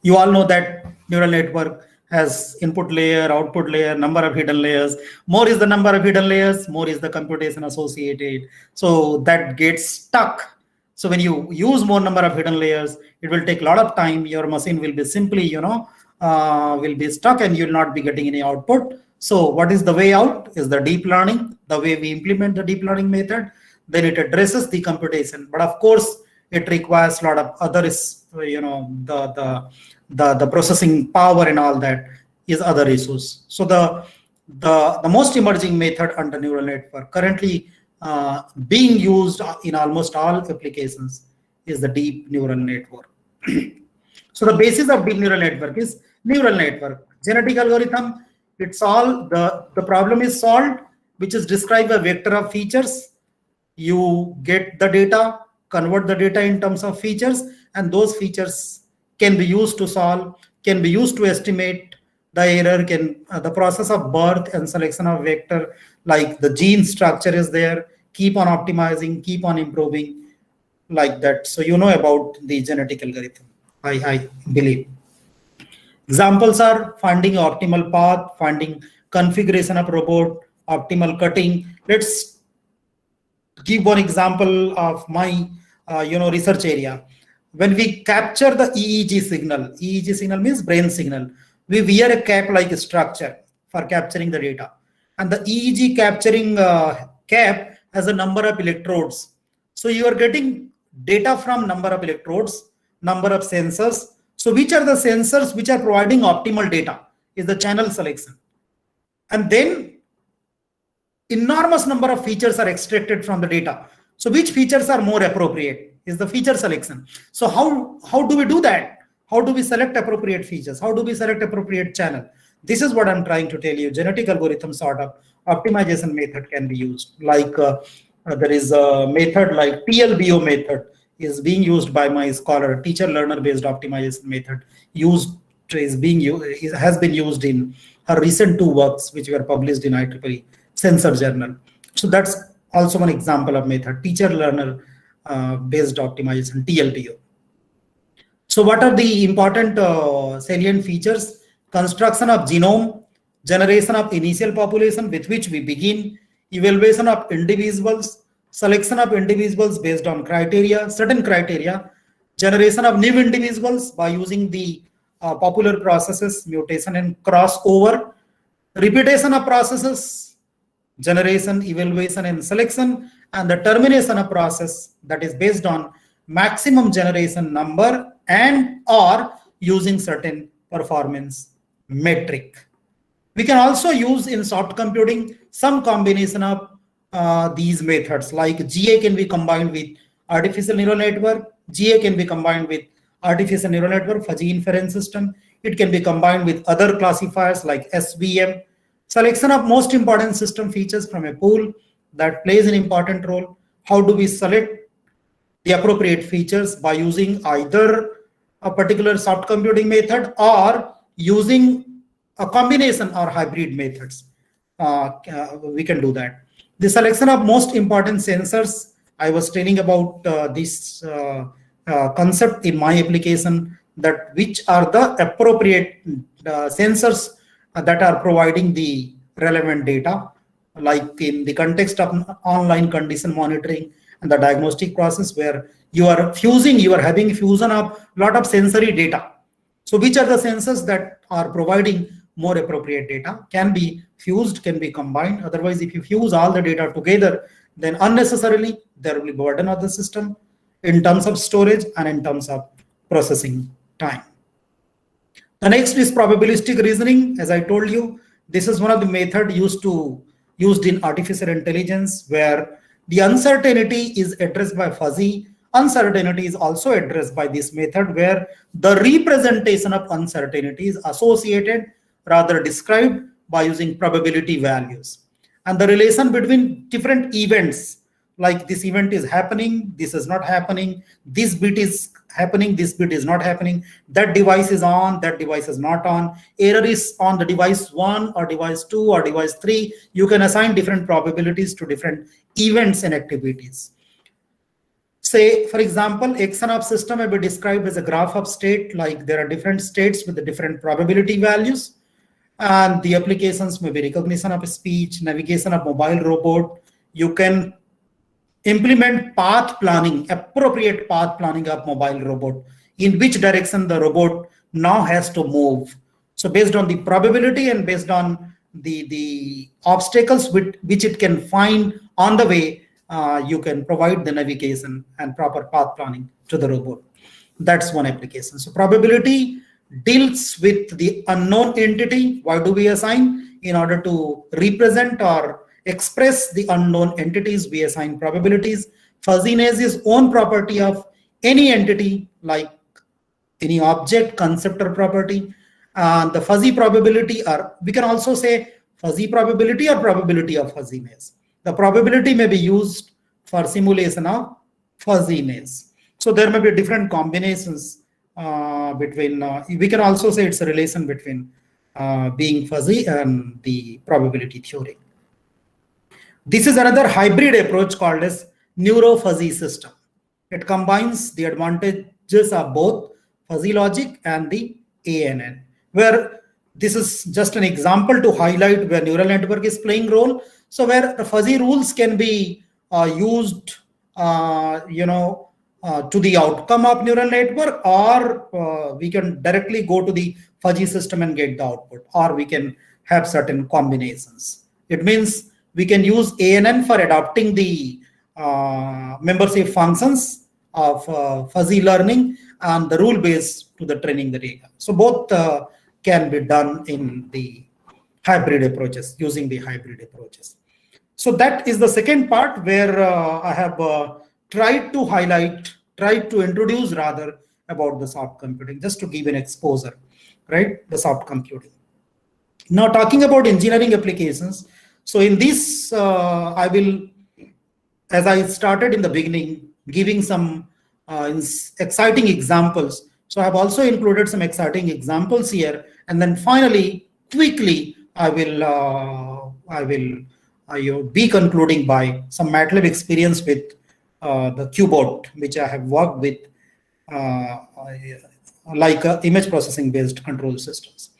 A: you all know that neural network has input layer, output layer, number of hidden layers. More is the number of hidden layers, more is the computation associated. So that gets stuck. So when you use more number of hidden layers, it will take a lot of time. Your machine will be simply, will be stuck, and you'll not be getting any output. So what is the way out? Is the deep learning, the way we implement the deep learning method. Then it addresses the computation, but of course it requires a lot of other, the processing power and all that is other issues. So the most emerging method under neural network currently being used in almost all applications is the deep neural network. So the basis of deep neural network is neural network, genetic algorithm. It's all the problem is solved, which is described a vector of features. You get the data, convert the data in terms of features, and those features can be used to solve, can be used to estimate the error can, the process of birth and selection of vector, like the gene structure is there, keep on optimizing, keep on improving, like that. So you know about the genetic algorithm, I believe. Examples are finding optimal path, finding configuration of robot, optimal cutting. Let's give one example of my research area. When we capture the EEG signal means brain signal. We wear a cap-like structure for capturing the data, and the EEG capturing cap has a number of electrodes. So you are getting data from number of electrodes, number of sensors. So which are the sensors which are providing optimal data is the channel selection, and then enormous number of features are extracted from the data. So which features are more appropriate is the feature selection. So how do we do that? How do we select appropriate features? How do we select appropriate channel? This is what I'm trying to tell you. Genetic algorithm sort of optimization method can be used. Like there is a method like TLBO method is being used by my scholar, teacher learner based optimization method has been used in her recent 2 works which were published in IEEE Sensor Journal. So that's also one example of method, teacher learner based optimization, TLBO. So what are the important salient features? Construction of genome, generation of initial population with which we begin, evaluation of individuals, selection of individuals based on certain criteria, generation of new individuals by using the popular processes, mutation and crossover, repetition of processes, generation, evaluation and selection, and the termination of process that is based on maximum generation number and or using certain performance metric. We can also use in soft computing some combination of these methods, like GA can be combined with artificial neural network, GA can be combined with artificial neural network, fuzzy inference system. It can be combined with other classifiers like SVM. Selection of most important system features from a pool that plays an important role. How do we select the appropriate features? By using either a particular soft computing method or using a combination or hybrid methods. We can do that. The selection of most important sensors, I was telling about this concept in my application, that which are the appropriate sensors that are providing the relevant data, like in the context of online condition monitoring and the diagnostic process, where you are having fusion of lot of sensory data. So which are the sensors that are providing more appropriate data, can be fused, can be combined. Otherwise, if you fuse all the data together, then unnecessarily there will be burden of the system in terms of storage and in terms of processing time. The next is probabilistic reasoning. As I told you, this is one of the methods used in artificial intelligence, where the uncertainty is addressed by fuzzy. Uncertainty is also addressed by this method, where the representation of uncertainty is associated, rather described by using probability values. And the relation between different events, like this event is happening, this is not happening, this bit is happening, this bit is not happening, that device is on, that device is not on, error is on the device 1 or device 2 or device 3. You can assign different probabilities to different events and activities. Say, for example, XNOP system may be described as a graph of state, like there are different states with the different probability values. And the applications may be recognition of speech, navigation of mobile robot. You can implement path planning, appropriate path planning of mobile robot, in which direction the robot now has to move. So based on the probability and based on the obstacles which it can find on the way, you can provide the navigation and proper path planning to the robot. That's one application. So probability deals with the unknown entity. Why do we assign? In order to represent or express the unknown entities, we assign probabilities. Fuzziness is own property of any entity, like any object, concept or property. The fuzzy probability, or we can also say fuzzy probability or probability of fuzziness. The probability may be used for simulation of fuzziness. So there may be different combinations between, we can also say it's a relation between being fuzzy and the probability theory. This is another hybrid approach called as neuro-fuzzy system. It combines the advantages of both fuzzy logic and the ANN, where this is just an example to highlight where neural network is playing role. So where the fuzzy rules can be used, to the outcome of neural network, or we can directly go to the fuzzy system and get the output, or we can have certain combinations. It means we can use ANN for adopting the membership functions of fuzzy learning and the rule base to the training the data. So both can be done in the hybrid approaches, using the hybrid approaches. So that is the second part where I have tried to introduce rather about the soft computing, just to give an exposure, right? The soft computing. Now talking about engineering applications. So in this, I will, as I started in the beginning, giving some exciting examples. So I have also included some exciting examples here, and then finally, quickly, I will be concluding by some MATLAB experience with the QBot, which I have worked with, like image processing based control systems.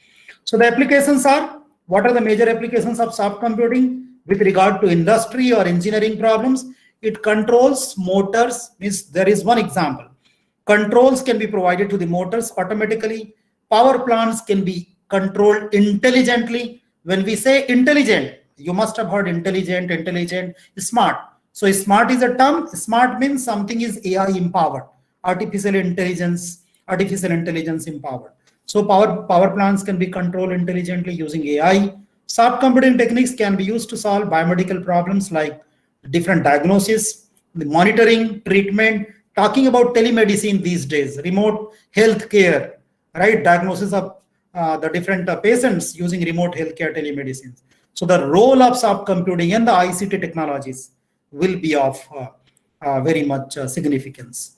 A: So the applications are, what are the major applications of soft computing with regard to industry or engineering problems? It controls motors. Means there is one example. Controls can be provided to the motors automatically. Power plants can be controlled intelligently. When we say intelligent, you must have heard intelligent, smart. So smart is a term. Smart means something is AI empowered, artificial intelligence empowered. So power plants can be controlled intelligently using AI. Soft computing techniques can be used to solve biomedical problems like different diagnosis, the monitoring, treatment, talking about telemedicine these days, remote healthcare, right? Diagnosis of the different patients using remote healthcare telemedicine. So the role of soft computing and the ICT technologies will be of very much significance.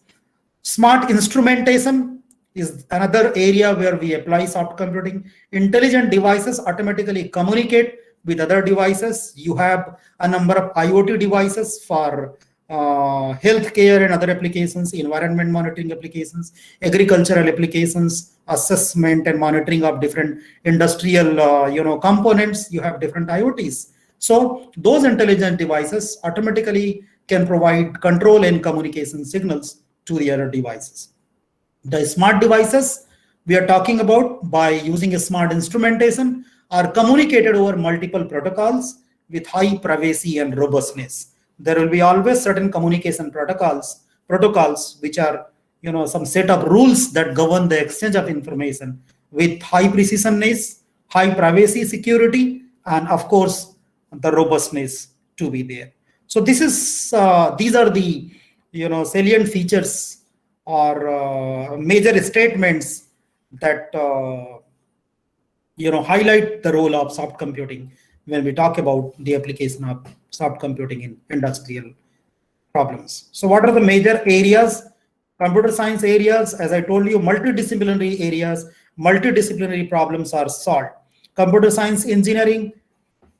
A: Smart instrumentation is another area where we apply soft computing. Intelligent devices automatically communicate with other devices. You have a number of IoT devices for healthcare and other applications, environment monitoring applications, agricultural applications, assessment and monitoring of different industrial components. You have different IoTs. So those intelligent devices automatically can provide control and communication signals to the other devices. The smart devices we are talking about, by using a smart instrumentation, are communicated over multiple protocols with high privacy and robustness. There will be always certain communication protocols which are some set of rules that govern the exchange of information with high precisionness, high privacy, security, and of course the robustness to be there. So these are the salient features or major statements that highlight the role of soft computing when we talk about the application of soft computing in industrial problems. So what are the major areas? Computer science areas, as I told you, multidisciplinary areas, multidisciplinary problems are solved. Computer science engineering,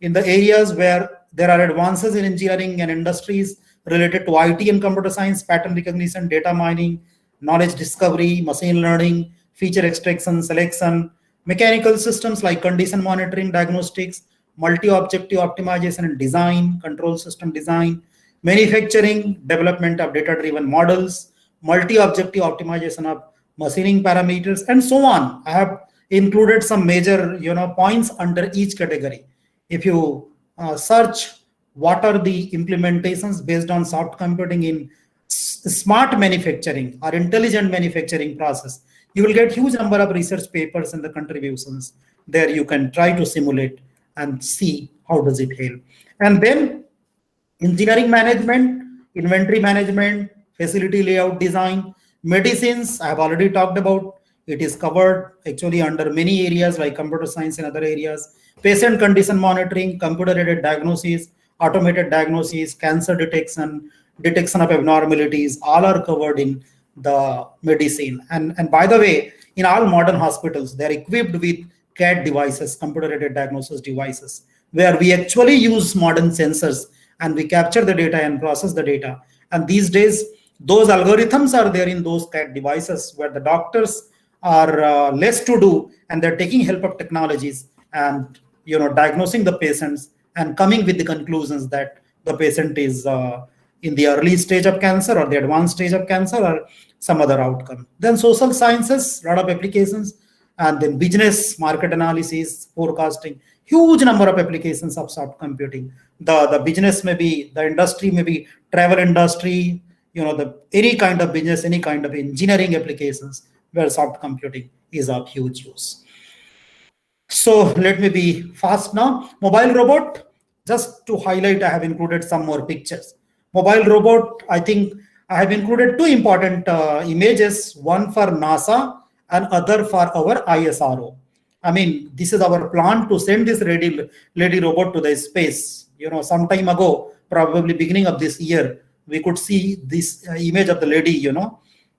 A: in the areas where there are advances in engineering and industries related to IT and computer science, pattern recognition, data mining, knowledge discovery, machine learning, feature extraction, selection, mechanical systems like condition monitoring, diagnostics, multi-objective optimization and design, control system design, manufacturing, development of data-driven models, multi-objective optimization of machining parameters, and so on. I have included some major points under each category. If you search what are the implementations based on soft computing in smart manufacturing or intelligent manufacturing process, you will get huge number of research papers and the contributions. There you can try to simulate and see how does it help. And then engineering management, inventory management, facility layout design, medicines, I have already talked about. It is covered actually under many areas like computer science and other areas. Patient condition monitoring, computer-aided diagnosis, automated diagnosis, cancer detection of abnormalities, all are covered in the medicine. And by the way, in all modern hospitals, they're equipped with CAD devices, computer-aided diagnosis devices, where we actually use modern sensors and we capture the data and process the data. And these days, those algorithms are there in those CAD devices where the doctors are less to do, and they're taking help of technologies and diagnosing the patients and coming with the conclusions that the patient is in the early stage of cancer or the advanced stage of cancer or some other outcome. Then social sciences, a lot of applications, and then business, market analysis, forecasting, huge number of applications of soft computing. The business may be, the industry may be travel industry, any kind of business, any kind of engineering applications where soft computing is of huge use. So let me be fast now. Mobile robot, just to highlight, I have included some more pictures. Mobile robot, I think I have included two important images, one for NASA and other for our ISRO. I mean, this is our plan to send this lady robot to the space. Some time ago, probably beginning of this year, we could see this image of the lady,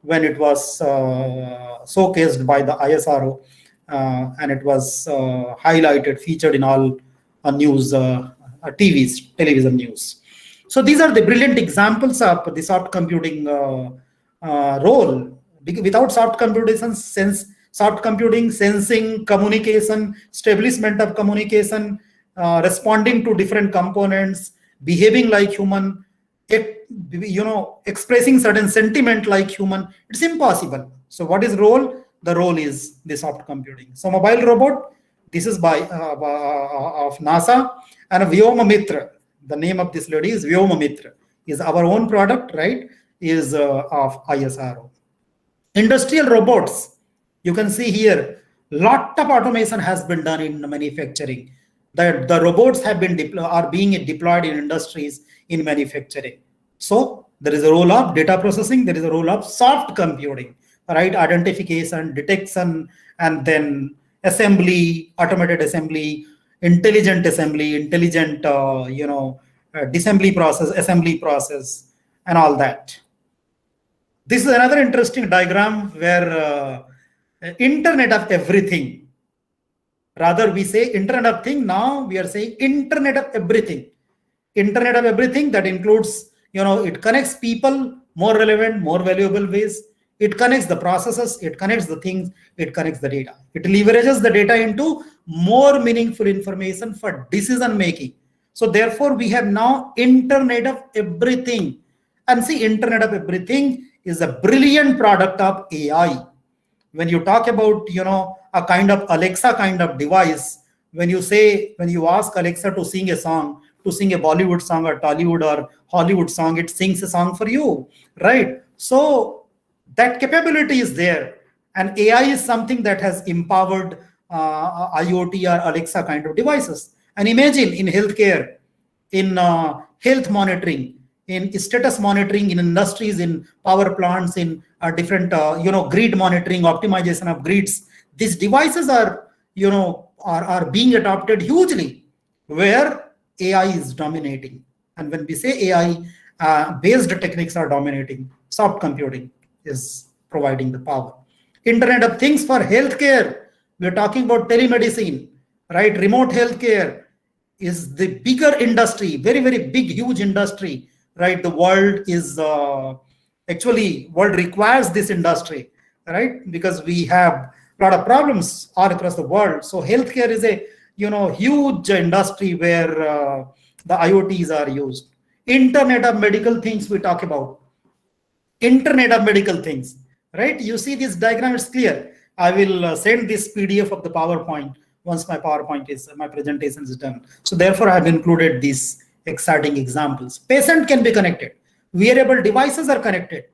A: when it was showcased by the ISRO, and it was highlighted, featured in all news, TVs, television news. So these are the brilliant examples of the soft computing role. Without soft computation, sensing, communication, establishment of communication, responding to different components, behaving like human, expressing certain sentiment like human, it's impossible. So what is role? The role is the soft computing. So mobile robot, this is by of NASA, and Vyoma Mitra. The name of this lady is Vyoma Mitra. Is our own product, right? Is of ISRO. Industrial robots. You can see here, lot of automation has been done in manufacturing. The robots have been are being deployed in industries in manufacturing. So there is a role of data processing. There is a role of soft computing, right? Identification, detection, and then assembly, automated assembly, intelligent disassembly process, assembly process, and all that. This is another interesting diagram where Internet of everything. Rather, we say Internet of thing. Now we are saying Internet of everything. Internet of everything, that includes, it connects people more relevant, more valuable ways. It connects the processes, it connects the things, it connects the data. It leverages the data into more meaningful information for decision making. So therefore, we have now Internet of everything. And see, Internet of everything is a brilliant product of AI. When you talk about, a kind of Alexa kind of device, when you ask Alexa to sing a song, to sing a Bollywood song or Tollywood or Hollywood song, it sings a song for you, right? So that capability is there. And AI is something that has empowered IoT or Alexa kind of devices. And imagine in healthcare, in health monitoring, in status monitoring, in industries, in power plants, in different, grid monitoring, optimization of grids. These devices are being adopted hugely, where AI is dominating. And when we say AI, based techniques are dominating, soft computing is providing the power. Internet of Things for healthcare. We're talking about telemedicine, right? Remote healthcare is the bigger industry, very, very big, huge industry, right? The world is world requires this industry, right? Because we have a lot of problems all across the world. So healthcare is a huge industry where the IoTs are used. Internet of medical things we talk about. Internet of medical things, right? You see this diagram is clear. I will send this PDF of the PowerPoint once my presentation is done. So therefore, I have included these exciting examples. Patient can be connected. Wearable devices are connected.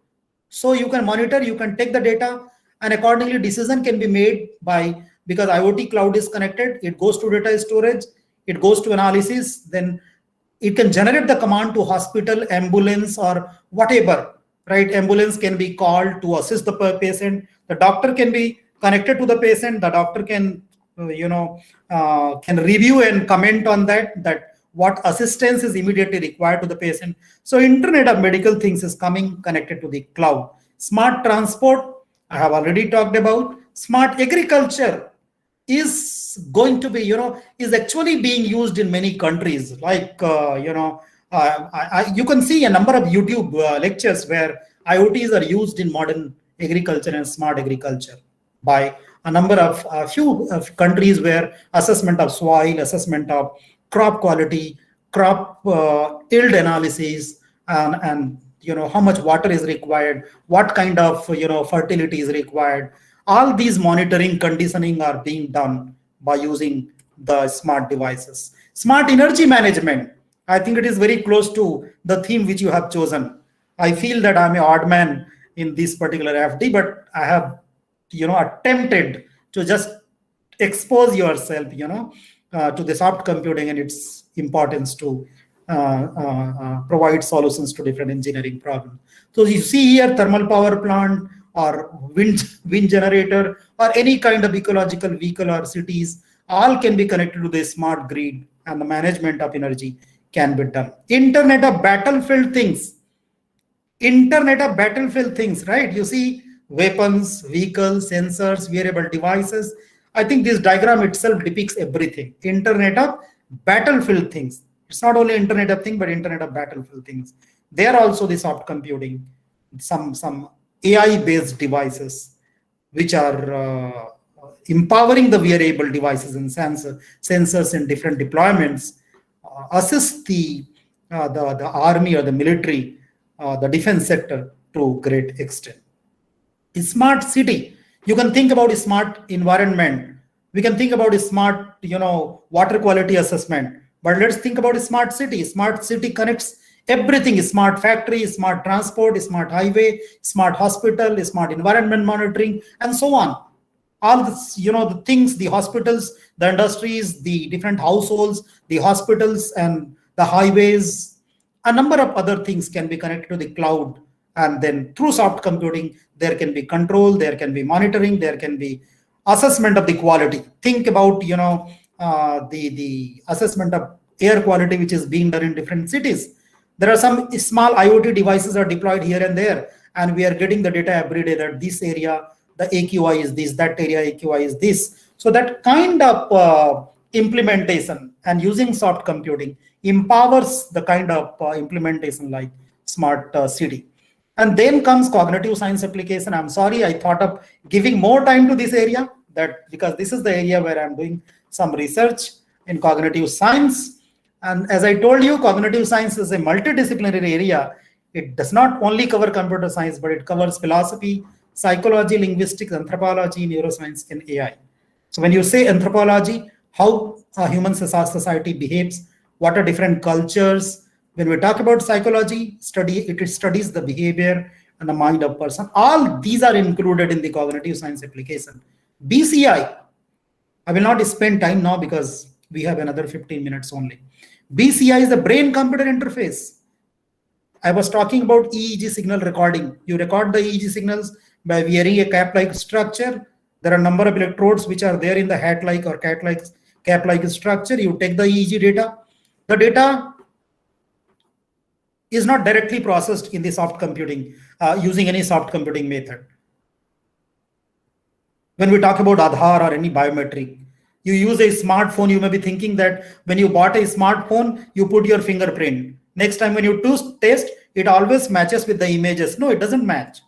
A: So you can monitor, you can take the data, and accordingly decision can be made because IoT cloud is connected. It goes to data storage, it goes to analysis, then it can generate the command to hospital, ambulance, or whatever, right? Ambulance can be called to assist the patient. The doctor can be connected to the patient. The doctor can, can review and comment on that what assistance is immediately required to the patient. So Internet of medical things is coming connected to the cloud. Smart transport, I have already talked about. Smart agriculture. is going to be, is actually being used in many countries. Like, you can see a number of YouTube lectures where IoTs are used in modern agriculture and smart agriculture by a number of few of countries, where assessment of soil, assessment of crop quality, crop yield analysis, and how much water is required, what kind of fertility is required. All these monitoring, conditioning are being done by using the smart devices. Smart energy management, I think it is very close to the theme which you have chosen. I feel that I'm an odd man in this particular FD, but I have attempted to just expose yourself to the soft computing and its importance to provide solutions to different engineering problems. So you see here, thermal power plant or wind generator or any kind of ecological vehicle or cities, all can be connected to the smart grid, and the management of energy can be done. Internet of battlefield things, right? You see weapons, vehicles, sensors, wearable devices. I think this diagram itself depicts everything. Internet of battlefield things. It's not only Internet of things, but Internet of battlefield things. They are also the soft computing, some AI-based devices, which are empowering the wearable devices and sensors in different deployments, assist the army or the military, the defense sector to great extent. A smart city, you can think about a smart environment. We can think about a smart, water quality assessment. But let's think about a smart city. Smart city connects everything: smart factory, smart transport, smart highway, smart hospital, smart environment monitoring, and so on. All this, the things, the hospitals, the industries, the different households, the hospitals and the highways, a number of other things can be connected to the cloud. And then through soft computing, there can be control, there can be monitoring, there can be assessment of the quality. Think about, the assessment of air quality, which is being done in different cities. There are some small IoT devices are deployed here and there, and we are getting the data every day that this area, the AQI is this, that area AQI is this. So that kind of implementation and using soft computing empowers the kind of implementation like smart city. And then comes cognitive science application. I'm sorry, I thought of giving more time to this area, because this is the area where I'm doing some research in cognitive science. And as I told you, cognitive science is a multidisciplinary area. It does not only cover computer science, but it covers philosophy, psychology, linguistics, anthropology, neuroscience, and AI. So when you say anthropology, how a human society behaves, what are different cultures. When we talk about psychology, it studies the behavior and the mind of person. All these are included in the cognitive science application. BCI, I will not spend time now because we have another 15 minutes only. BCI is the brain-computer interface. I was talking about EEG signal recording. You record the EEG signals by wearing a cap-like structure. There are a number of electrodes which are there in the hat-like or cap-like structure. You take the EEG data. The data is not directly processed in the soft computing using any soft computing method. When we talk about Aadhaar or any biometric, you use a smartphone, you may be thinking that when you bought a smartphone, you put your fingerprint. Next time when you test, it always matches with the images. No, it doesn't match.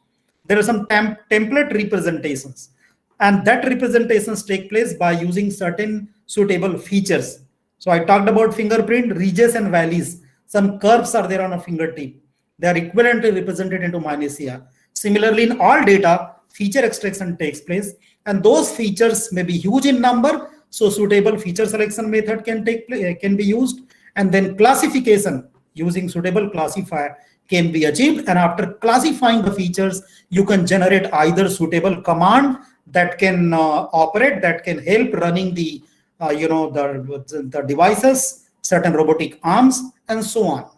A: There are some template representations, and that representations take place by using certain suitable features. So I talked about fingerprint, ridges and valleys. Some curves are there on a fingertip. They are equivalently represented into minutia. Similarly, in all data, feature extraction takes place, and those features may be huge in number. So suitable feature selection method can be used, and then classification using suitable classifier can be achieved. And after classifying the features, you can generate either suitable command that can operate, that can help running the the devices, certain robotic arms, and so on.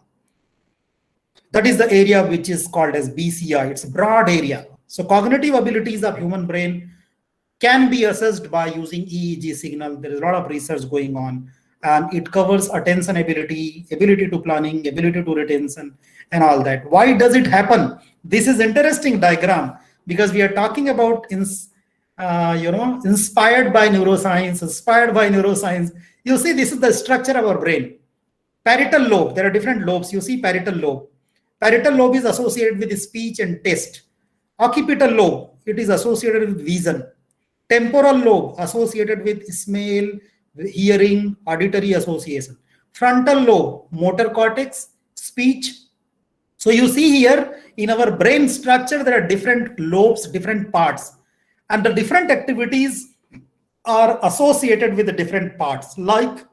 A: That is the area which is called as BCI. It's a broad area. So cognitive abilities of human brain can be assessed by using EEG signal. There is a lot of research going on, and it covers attention ability, ability to planning, ability to retention, and all that. Why does it happen? This is interesting diagram because we are talking about inspired by neuroscience, inspired by neuroscience. You see, this is the structure of our brain. Parietal lobe, there are different lobes. You see parietal lobe. Parietal lobe is associated with speech and taste. Occipital lobe, it is associated with vision. Temporal lobe, associated with smell, hearing, auditory association. Frontal lobe, motor cortex, speech. So you see here in our brain structure, there are different lobes, different parts, and the different activities are associated with the different parts. Like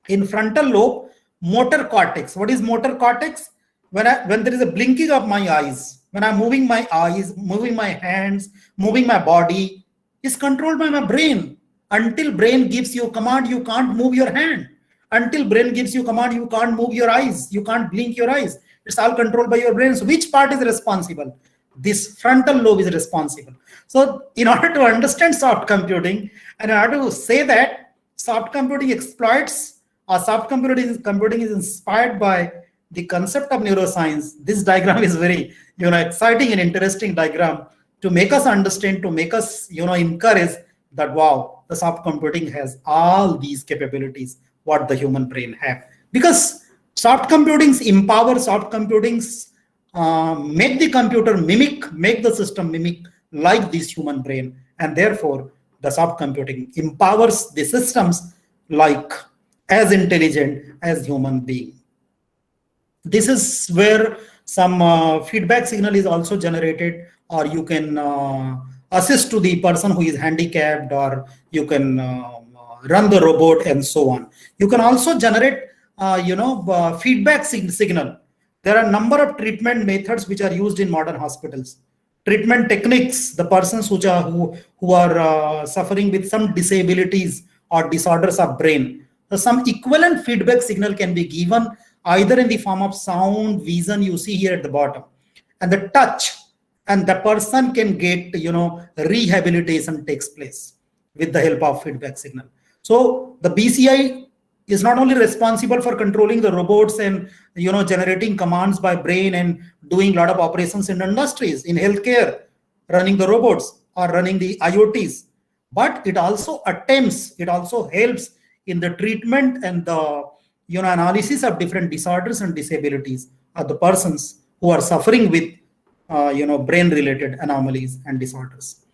A: in frontal lobe, motor cortex. What is motor cortex? When there is a blinking of my eyes, when I'm moving my eyes, moving my hands, moving my body, is controlled by my brain. Until brain gives you command, you can't move your hand. Until brain gives you command, you can't move your eyes, you can't blink your eyes. It's all controlled by your brain. So which part is responsible? This frontal lobe is responsible. So in order to understand soft computing, and in order to say that soft computing exploits, or soft computing is inspired by the concept of neuroscience, this diagram is very exciting and interesting diagram to make us understand, to make us encourage that wow, the soft computing has all these capabilities what the human brain have. Because soft computings empower, soft computings make the computer make the system mimic like this human brain, and therefore the soft computing empowers the systems like as intelligent as human being. This is where some feedback signal is also generated, or you can assist to the person who is handicapped, or you can run the robot and so on. You can also generate feedback signal. There are a number of treatment methods which are used in modern hospitals. Treatment techniques, the persons who are suffering with some disabilities or disorders of brain. So some equivalent feedback signal can be given either in the form of sound, vision, you see here at the bottom, and the touch, and the person can get rehabilitation takes place with the help of feedback signal. So the BCI is not only responsible for controlling the robots and generating commands by brain and doing a lot of operations in industries, in healthcare, running the robots or running the IoTs, but it also helps in the treatment and the analysis of different disorders and disabilities of the persons who are suffering with brain related anomalies and disorders.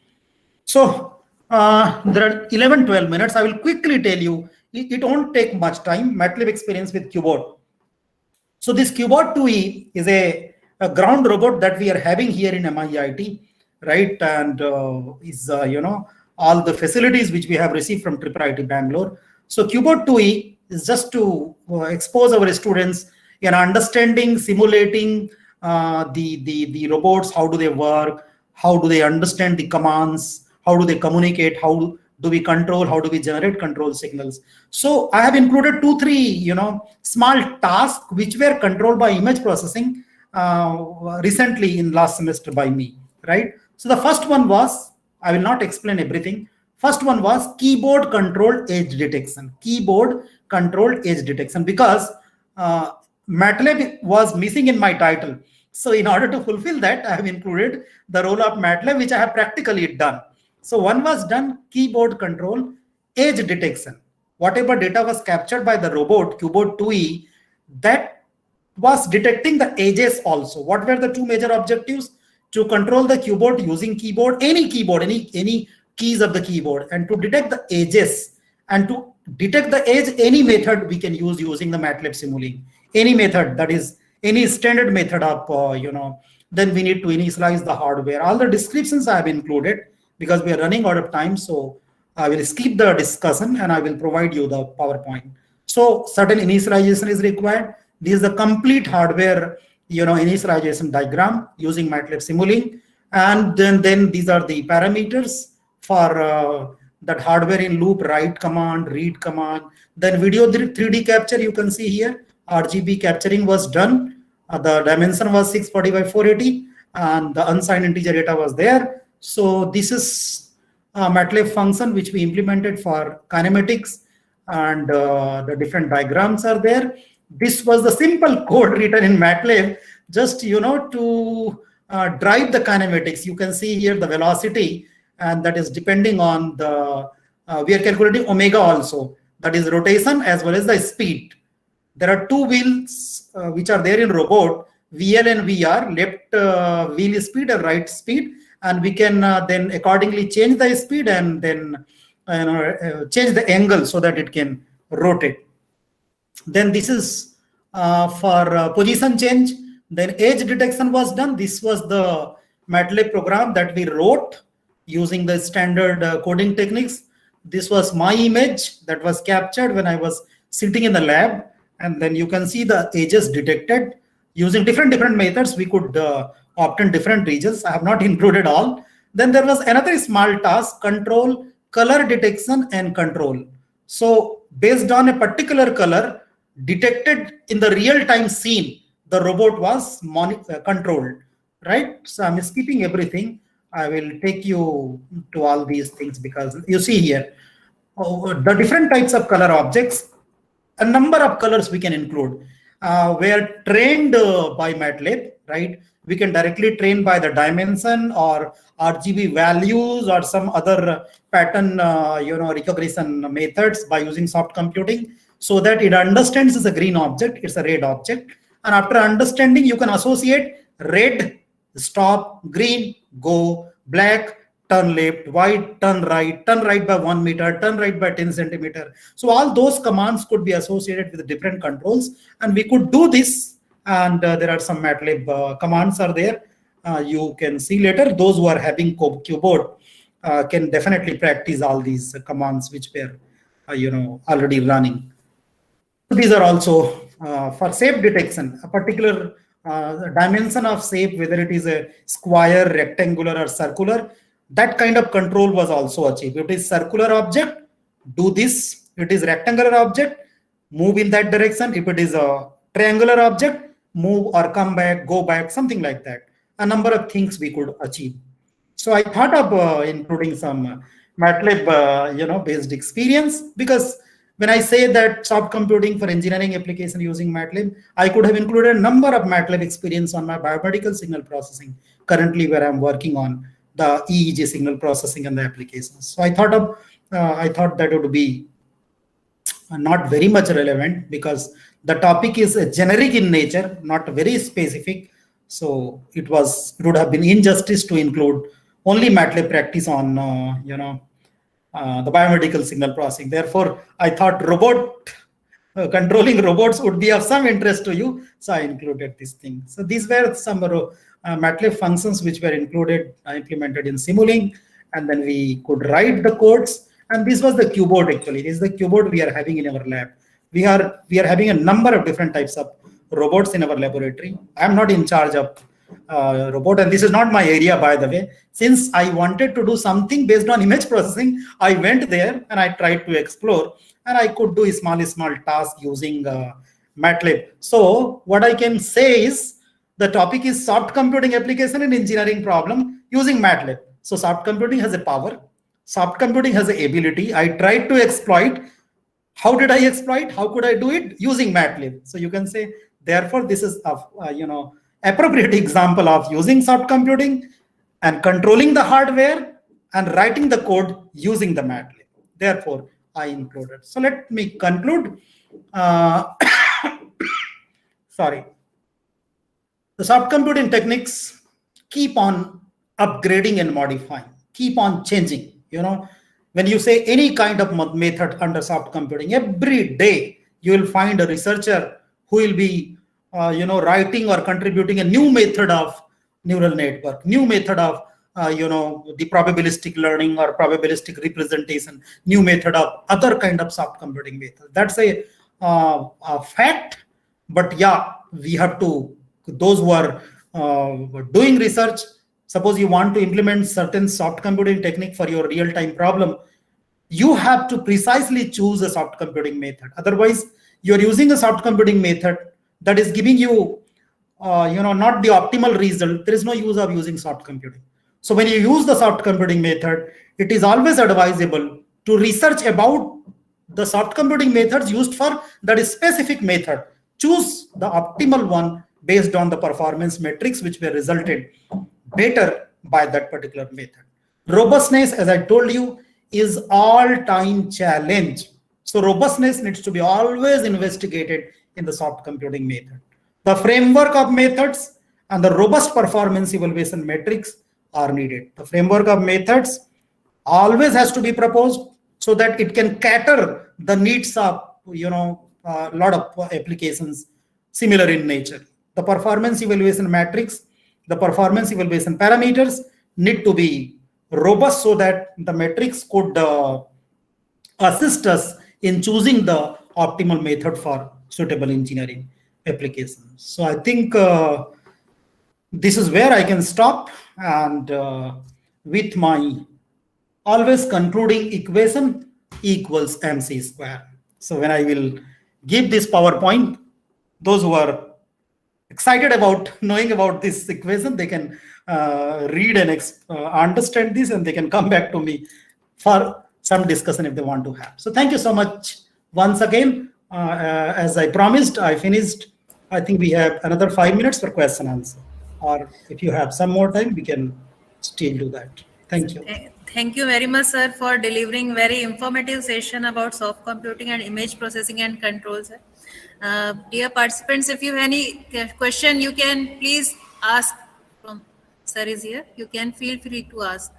A: So there are 11-12 minutes. I will quickly tell you, it won't take much time. MATLAB experience with Cubot. So this Cubot 2E is a ground robot that we are having here in MIIT, right? And is all the facilities which we have received from IIIT Bangalore. So Cubot 2E is just to expose our students in understanding, simulating the robots. How do they work? How do they understand the commands? How do they communicate? How do we control? How do we generate control signals? So I have included 2-3 small tasks which were controlled by image processing recently in last semester by me, right? So the first one was, I will not explain everything. First one was keyboard controlled edge detection. Keyboard controlled edge detection, because MATLAB was missing in my title. So in order to fulfill that, I have included the role of MATLAB, which I have practically done. So one was done keyboard control edge detection. Whatever data was captured by the robot Cubot 2E, that was detecting the edges also. What were the two major objectives? To control the keyboard using any keys of the keyboard, and to detect the edges, and to detect the edge, any method we can use using the MATLAB Simulink. Any method, that is any standard method of then we need to initialize the hardware. All the descriptions I have included, because we are running out of time, so I will skip the discussion and I will provide you the PowerPoint. So certain initialization is required. This is the complete hardware initialization diagram using MATLAB Simulink, and then these are the parameters for that hardware in loop write command, read command. Then video 3D capture, you can see here RGB capturing was done. The dimension was 640 by 480, and the unsigned integer data was there. So this is a MATLAB function which we implemented for kinematics, and the different diagrams are there. This was the simple code written in MATLAB just to drive the kinematics. You can see here the velocity and that is depending on the, we are calculating omega also, that is rotation as well as the speed. There are two wheels which are there in robot, VL and VR, left wheel speed and right speed, and we can then accordingly change the speed and then change the angle so that it can rotate. Then this is for position change. Then edge detection was done. This was the MATLAB program that we wrote using the standard coding techniques. This was my image that was captured when I was sitting in the lab. And then you can see the edges detected using different methods. We could obtain different regions. I have not included all. Then there was another small task, control, color detection and control. So based on a particular color detected in the real-time scene, the robot was controlled, right? So I'm skipping everything. I will take you to all these things because you see here, the different types of color objects, a number of colors we can include. Were trained by MATLAB, right? We can directly train by the dimension or RGB values or some other pattern, recognition methods by using soft computing, so that it understands it's a green object, it's a red object. And after understanding, you can associate red, stop, green, go, black, turn left, white, turn right by 1 meter, turn right by 10 centimeter. So all those commands could be associated with different controls, and we could do this. And there are some MATLAB commands are there. You can see later. Those who are having keyboard can definitely practice all these commands which were, already running. These are also for shape detection, a particular dimension of shape, whether it is a square, rectangular, or circular. That kind of control was also achieved. If it is circular object, do this. If it is rectangular object, move in that direction. If it is a triangular object, move or come back, go back, something like that. A number of things we could achieve. So I thought of including some MATLAB, based experience, because when I say that soft computing for engineering application using MATLAB, I could have included a number of MATLAB experience on my biomedical signal processing, currently where I'm working on the EEG signal processing and the applications. So I thought that it would be not very much relevant because the topic is generic in nature, not very specific. So it would have been injustice to include only MATLAB practice on, the biomedical signal processing. Therefore, I thought controlling robots would be of some interest to you. So I included this thing. So these were some MATLAB functions which were implemented in Simulink, and then we could write the codes. And this was the keyboard actually. This is the keyboard we are having in our lab. We are having a number of different types of robots in our laboratory. I'm not in charge of robot, and this is not my area, by the way. Since I wanted to do something based on image processing, I went there and I tried to explore, and I could do a small task using MATLAB. So what I can say is the topic is soft computing application in engineering problem using MATLAB. So soft computing has a power. Soft computing has an ability. I tried to exploit. How did I exploit? How could I do it? Using MATLAB. So you can say, therefore, this is a appropriate example of using soft computing and controlling the hardware and writing the code using the MATLAB. Therefore, I included. So let me conclude. Sorry. The soft computing techniques keep on upgrading and modifying, keep on changing. When you say any kind of method under soft computing, every day you will find a researcher who will be, writing or contributing a new method of neural network, new method of, the probabilistic learning or probabilistic representation, new method of other kind of soft computing method. That's a fact. But yeah, we have to, those who are doing research, suppose you want to implement certain soft computing technique for your real-time problem, you have to precisely choose a soft computing method. Otherwise, you're using a soft computing method that is giving you, not the optimal result. There is no use of using soft computing. So when you use the soft computing method, it is always advisable to research about the soft computing methods used for that specific method. Choose the optimal one based on the performance metrics which were resulted better by that particular method. Robustness, as I told you, is all-time challenge. So robustness needs to be always investigated in the soft computing method. The framework of methods and the robust performance evaluation metrics are needed. The framework of methods always has to be proposed so that it can cater the needs of a lot of applications similar in nature. The performance evaluation matrix, the performance evaluation parameters need to be robust so that the metrics could assist us in choosing the optimal method for suitable engineering applications. So I think this is where I can stop, and with my always concluding equation equals mc square. So when I will give this PowerPoint, those who are excited about knowing about this equation, they can read and understand this, and they can come back to me for some discussion if they want to have. So thank you so much once again. As I promised, I finished. I think we have another 5 minutes for question answer, or if you have some more time, we can still do that. Thank you.
B: Thank you very much, sir, for delivering very informative session about soft computing and image processing and control, sir. Dear participants, if you have any question, you can please ask. From sir is here. You can feel free to ask.